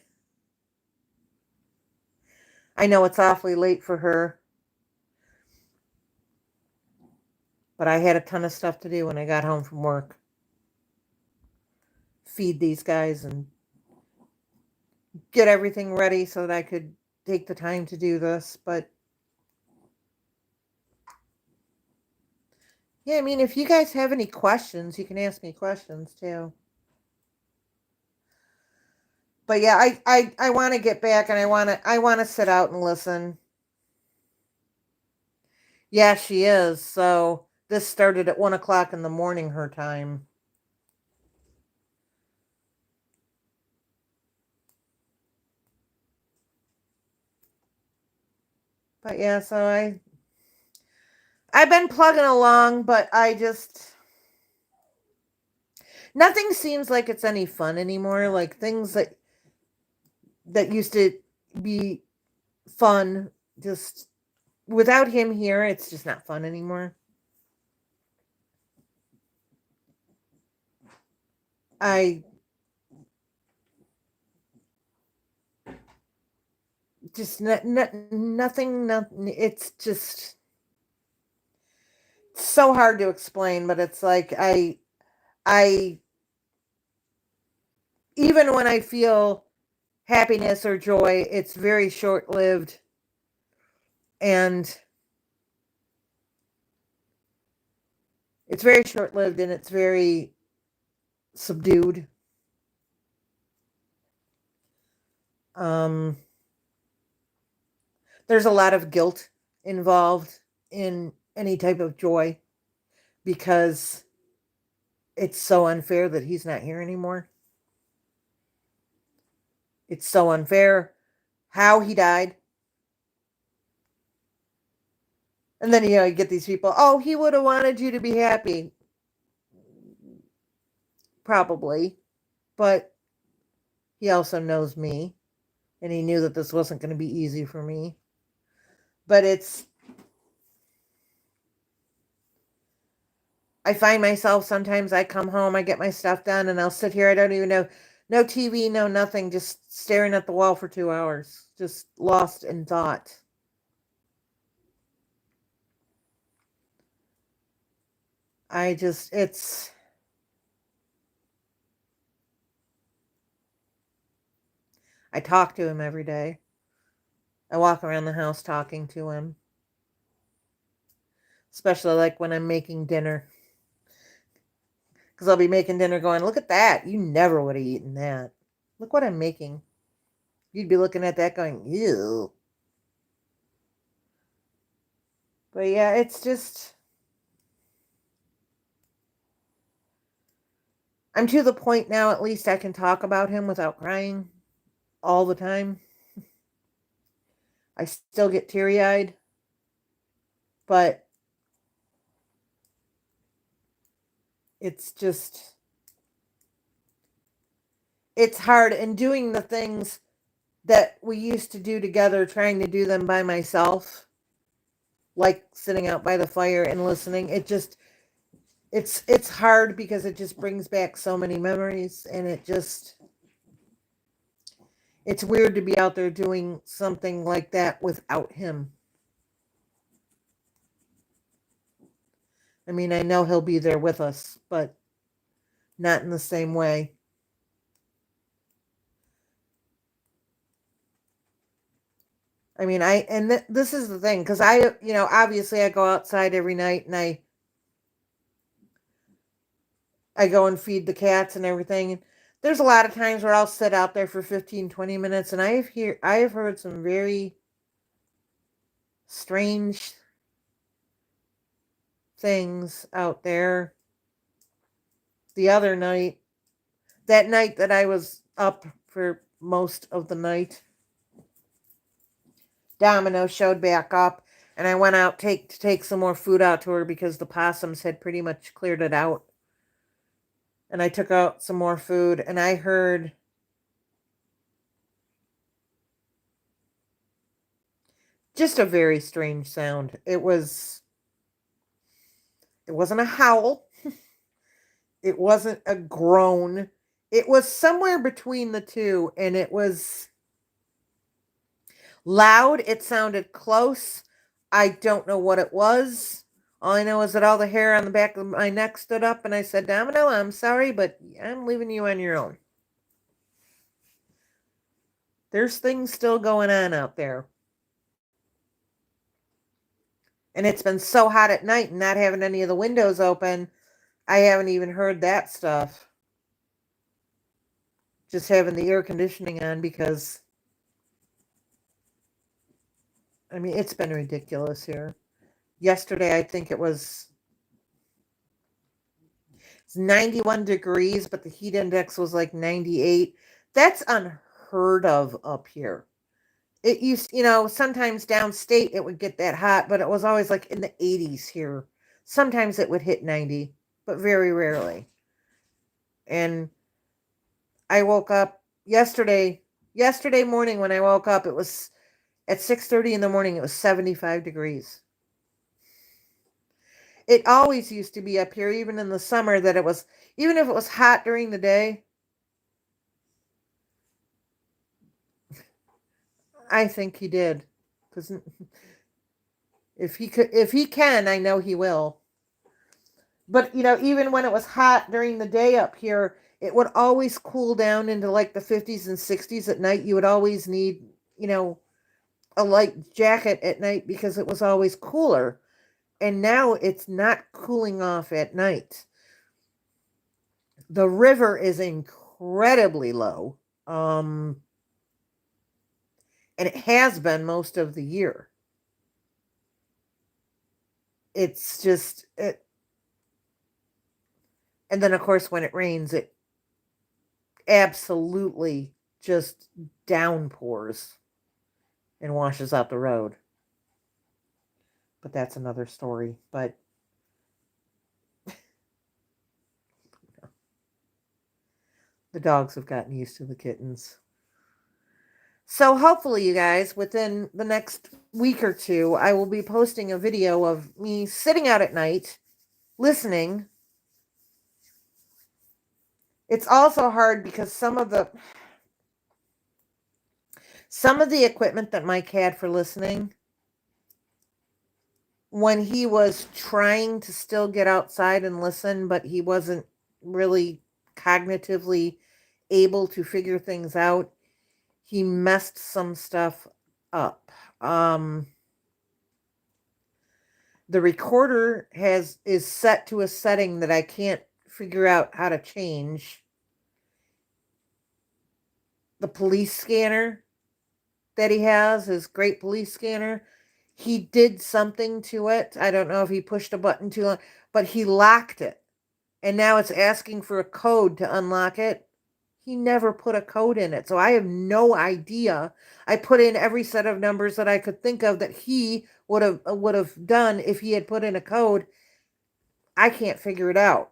I know it's awfully late for her, but I had a ton of stuff to do when I got home from work. Feed these guys and get everything ready so that I could take the time to do this. But yeah, I mean, if you guys have any questions, you can ask me questions too. But yeah, I want to get back and I want to sit out and listen. Yeah, she is. So this started at 1 o'clock in the morning her time. But yeah, so I've been plugging along, but nothing seems like it's any fun anymore. Like things that used to be fun, just without him here, it's just not fun anymore. I just nothing. It's just so hard to explain, but it's like I even when I feel happiness or joy, it's very short lived, and it's very short lived, and it's very subdued. Um, there's a lot of guilt involved in any type of joy because it's so unfair that he's not here anymore. It's so unfair how he died. And then, you get these people, oh, he would have wanted you to be happy. Probably. But he also knows me. And he knew that this wasn't going to be easy for me. But I find myself sometimes I come home, I get my stuff done, and I'll sit here. I don't even know, no TV, no nothing, just staring at the wall for 2 hours, just lost in thought. I talk to him every day. I walk around the house talking to him, especially like when I'm making dinner. Because I'll be making dinner going, look at that. You never would have eaten that. Look what I'm making. You'd be looking at that going, ew. But yeah, it's just, I'm to the point now, at least I can talk about him without crying all the time. I still get teary eyed, but it's just, it's hard. And doing the things that we used to do together, trying to do them by myself, like sitting out by the fire and listening, it's hard because it just brings back so many memories, and it's weird to be out there doing something like that without him. I mean, I know he'll be there with us, but not in the same way. I mean, this is the thing, because obviously I go outside every night and I go and feed the cats and everything. And there's a lot of times where I'll sit out there for 15, 20 minutes, and I have heard some very strange things out there. The other night, that night that I was up for most of the night, Domino showed back up, and I went out to take some more food out to her because the possums had pretty much cleared it out. And I took out some more food, and I heard just a very strange sound. It wasn't a howl. It wasn't a groan. It was somewhere between the two, and it was loud. It sounded close. I don't know what it was. All I know is that all the hair on the back of my neck stood up, and I said, Domino, I'm sorry, but I'm leaving you on your own. There's things still going on out there. And it's been so hot at night and not having any of the windows open, I haven't even heard that stuff. Just having the air conditioning on because, I mean, it's been ridiculous here. Yesterday, I think it's 91 degrees, but the heat index was like 98. That's unheard of up here. It used, sometimes downstate it would get that hot, but it was always like in the 80s here. Sometimes it would hit 90, but very rarely. And I woke up yesterday morning when I woke up, it was at 6:30 in the morning, it was 75 degrees. It always used to be up here, even in the summer, that it was, even if it was hot during the day, I think he did. Because if he can, I know he will. But, even when it was hot during the day up here, it would always cool down into like the 50s and 60s at night. You would always need, a light jacket at night because it was always cooler. And now it's not cooling off at night. The river is incredibly low. And it has been most of the year. It's just it. And then, of course, when it rains, it absolutely just downpours and washes out the road. But that's another story. But the dogs have gotten used to the kittens. So hopefully, you guys, within the next week or two, I will be posting a video of me sitting out at night, listening. It's also hard because some of the equipment that Mike had for listening, when he was trying to still get outside and listen, but he wasn't really cognitively able to figure things out, he messed some stuff up. The recorder is set to a setting that I can't figure out how to change. The police scanner that he has, his great police scanner, he did something to it. I don't know if he pushed a button too long, but he locked it. And now it's asking for a code to unlock it. He never put a code in it. So I have no idea. I put in every set of numbers that I could think of that he would have done if he had put in a code. I can't figure it out.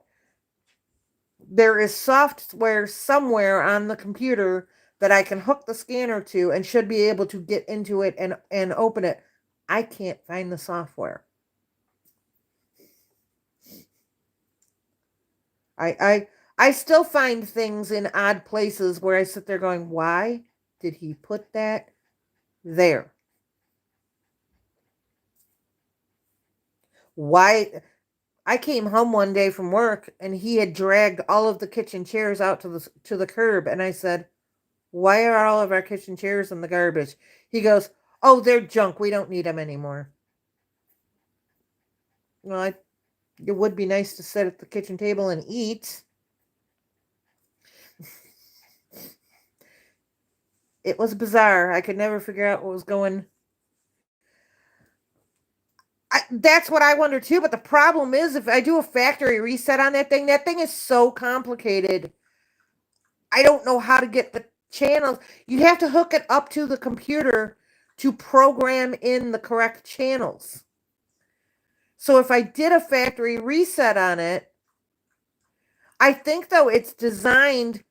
There is software somewhere on the computer that I can hook the scanner to and should be able to get into it and open it. I can't find the software. I still find things in odd places where I sit there going, why did he put that there? Why? I came home one day from work and he had dragged all of the kitchen chairs out to the curb, and I said, why are all of our kitchen chairs in the garbage? He goes, oh, they're junk. We don't need them anymore. Well, it would be nice to sit at the kitchen table and eat. It was bizarre. I could never figure out what was going. That's what I wonder too. But the problem is, if I do a factory reset on that thing is so complicated. I don't know how to get the channels. You'd have to hook it up to the computer to program in the correct channels. So if I did a factory reset on it, I think though it's designed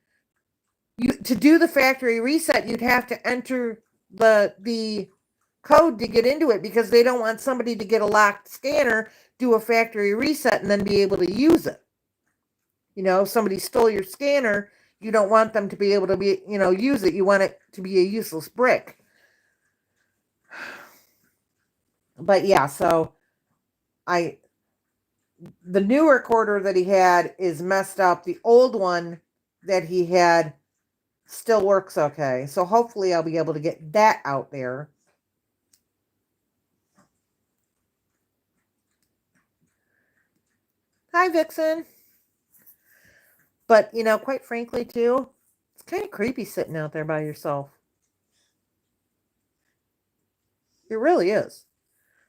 to do the factory reset, you'd have to enter the code to get into it because they don't want somebody to get a locked scanner, do a factory reset, and then be able to use it. If somebody stole your scanner, you don't want them to be able to use it. You want it to be a useless brick. But yeah, so the new recorder that he had is messed up. The old one that he had still works okay. So hopefully I'll be able to get that out there. Hi, Vixen. But, quite frankly, too, it's kind of creepy sitting out there by yourself. It really is.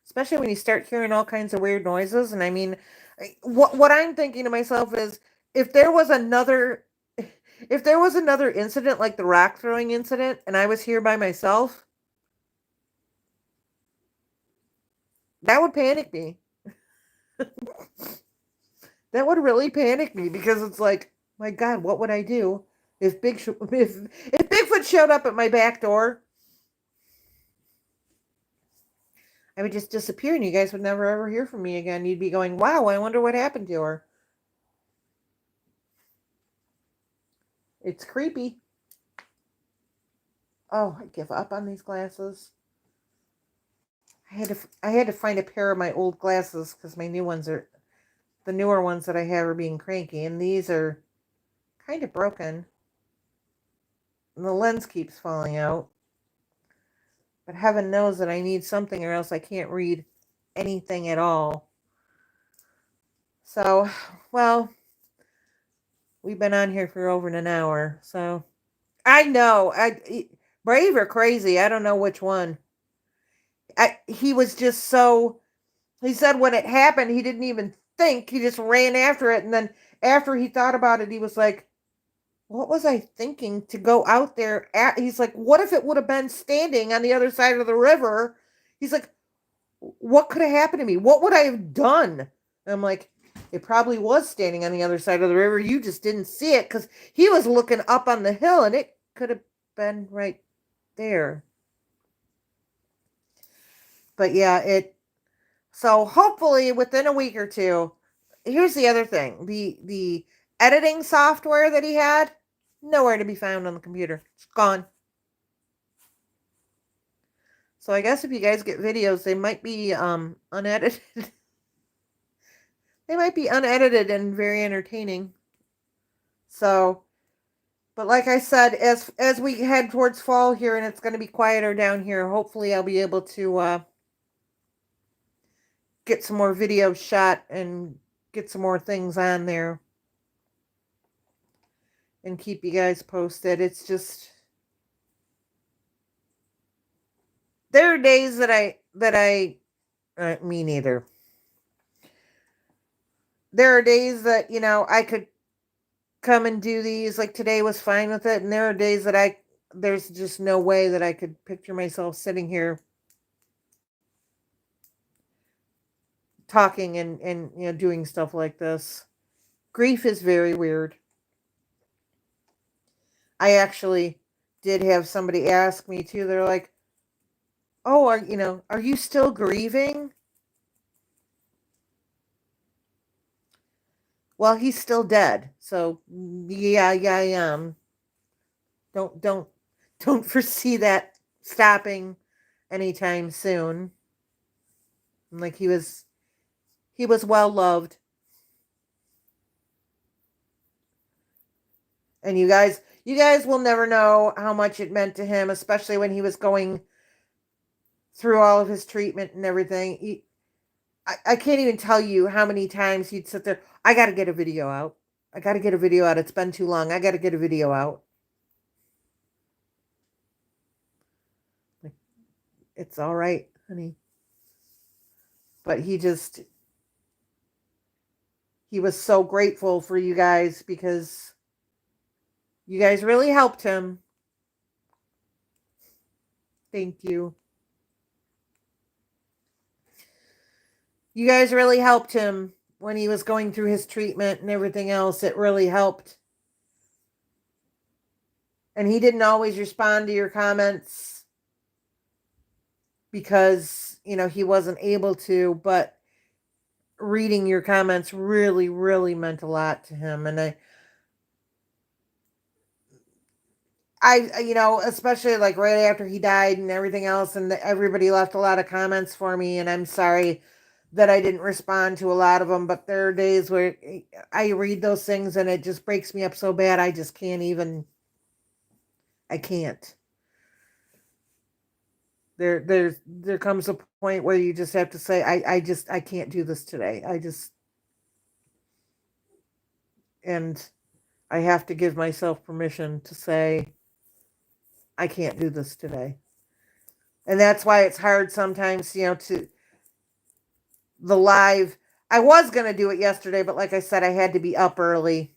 Especially when you start hearing all kinds of weird noises. And I mean, what I'm thinking to myself is if there was another incident like the rock throwing incident and I was here by myself, that would panic me. That would really panic me because it's like, my God, what would I do if Bigfoot showed up at my back door? I would just disappear and you guys would never ever hear from me again. You'd be going, wow, I wonder what happened to her. It's creepy. Oh, I give up on these glasses. I had to find a pair of my old glasses because the newer ones that I have are being cranky, and these are kind of broken. And the lens keeps falling out. But heaven knows that I need something or else I can't read anything at all. So, well, we've been on here for over an hour, so I know. Brave or crazy, I don't know which one. He was just so. He said when it happened, he didn't even think. He just ran after it. And then after he thought about it, he was like, what was I thinking to go out there? He's like, what if it would have been standing on the other side of the river? He's like, what could have happened to me? What would I have done? And I'm like, it probably was standing on the other side of the river. You just didn't see it because he was looking up on the hill and it could have been right there. But yeah, so hopefully within a week or two. Here's the other thing. The editing software that he had, nowhere to be found on the computer. It's gone. So I guess if you guys get videos, they might be unedited. They might be unedited and very entertaining. So, but like I said, as we head towards fall here and it's going to be quieter down here, hopefully I'll be able to get some more videos shot and get some more things on there and keep you guys posted. It's just there are days that me neither. There are days that I could come and do these, like today was fine with it, and there are days that there's just no way that I could picture myself sitting here talking and doing stuff like this. Grief is very weird. I actually did have somebody ask me too. They're like, "Oh, are you still grieving?" Well, he's still dead. So, yeah, I am. Don't foresee that stopping anytime soon. Like he was well loved. And you guys will never know how much it meant to him, especially when he was going through all of his treatment and everything. I can't even tell you how many times he'd sit there. I got to get a video out. I got to get a video out. It's been too long. I got to get a video out. Like, it's all right, honey. But he was so grateful for you guys because you guys really helped him. Thank you. You guys really helped him when he was going through his treatment and everything else. It really helped. And he didn't always respond to your comments because, he wasn't able to. But reading your comments really, really meant a lot to him. And you know, especially like right after he died and everything else, and everybody left a lot of comments for me, and I'm sorry that I didn't respond to a lot of them, but there are days where I read those things and it just breaks me up so bad I just can't even, I can't. There comes a point where you just have to say, I can't do this today. And I have to give myself permission to say, I can't do this today. And that's why it's hard sometimes, you know, to the live. I was going to do it yesterday, but like I said, I had to be up early.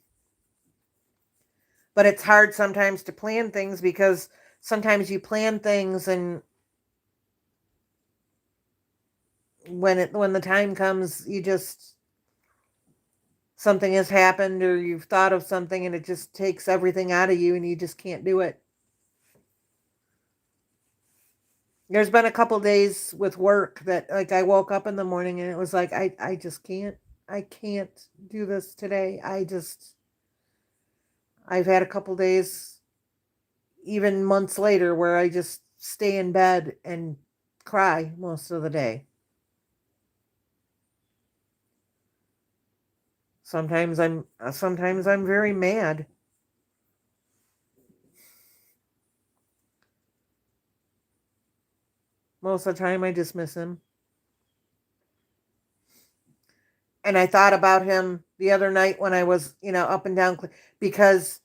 But it's hard sometimes to plan things because sometimes you plan things and when the time comes, you just, something has happened or you've thought of something and it just takes everything out of you and you just can't do it. There's been a couple days with work that like I woke up in the morning and it was like I just can't, I can't do this today. I've had a couple days, even months later, where I just stay in bed and cry most of the day. Sometimes I'm very mad. Most of the time I just miss him. And I thought about him the other night when I was, you know, up and down because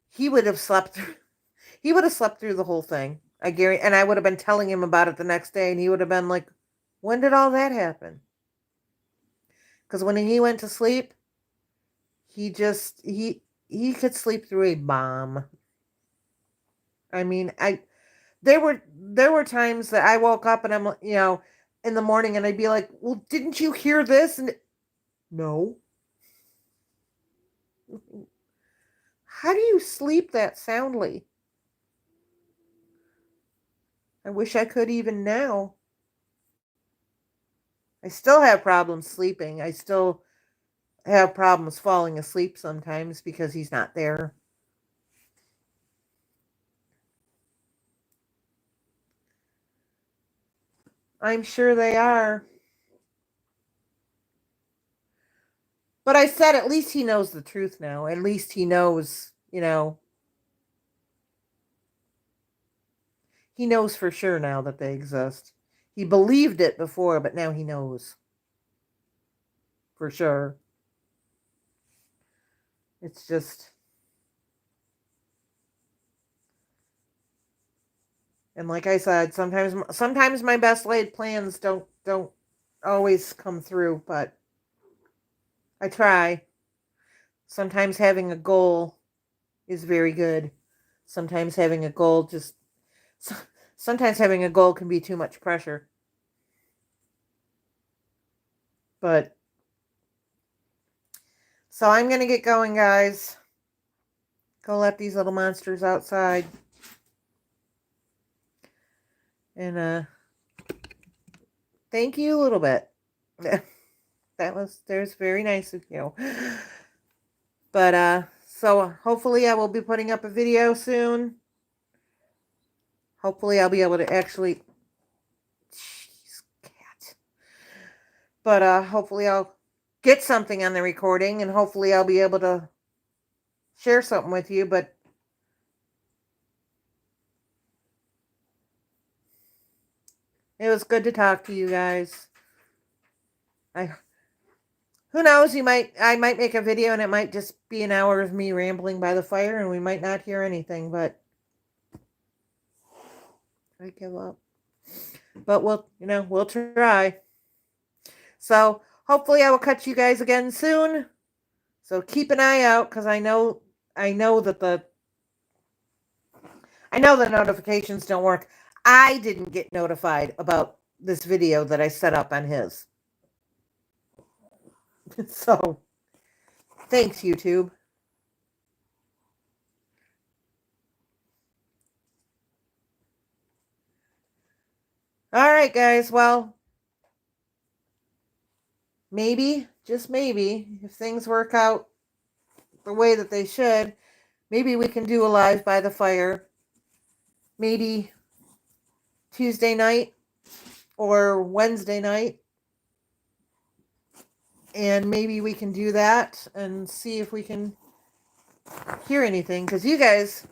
he would have slept through, he would have slept through the whole thing. I guarantee, and I would have been telling him about it the next day and he would have been like, "When did all that happen?" Cuz when he went to sleep, he just he could sleep through a bomb. I mean, there were times that I woke up and I'm, you know, in the morning and I'd be like, "Well, didn't you hear this?" And no. How do you sleep that soundly? I wish I could even now. I still have problems sleeping. I still have problems falling asleep sometimes because he's not there. I'm sure they are. But I said at least he knows the truth now. At least he knows, you know, he knows for sure now that they exist. He believed it before, but now he knows for sure. It's just, and like I said, sometimes my best laid plans don't always come through, but I try. Sometimes having a goal is very good. Sometimes having a goal just sometimes having a goal can be too much pressure. But so I'm going to get going, guys. Go let these little monsters outside. And thank you a little bit. There's very nice of you. But so hopefully I will be putting up a video soon. Hopefully I'll be able to actually, jeez, cat. But hopefully I'll get something on the recording and hopefully I'll be able to share something with you. But it was good to talk to you guys. Who knows? I might make a video and it might just be an hour of me rambling by the fire and we might not hear anything, but I give up. But we'll try. So hopefully I will catch you guys again soon. So keep an eye out because I know the notifications don't work. I didn't get notified about this video that I set up on his. So thanks, YouTube. All right, guys. Well, maybe, just maybe, if things work out the way that they should, maybe we can do a live by the fire. Maybe Tuesday night or Wednesday night. And maybe we can do that and see if we can hear anything. Because you guys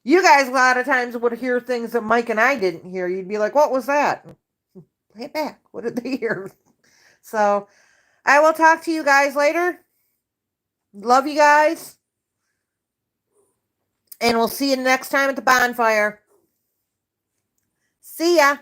a lot of times would hear things that Mike and I didn't hear. You'd be like, what was that? Play it back. What did they hear? So I will talk to you guys later. Love you guys. And we'll see you next time at the bonfire. See ya.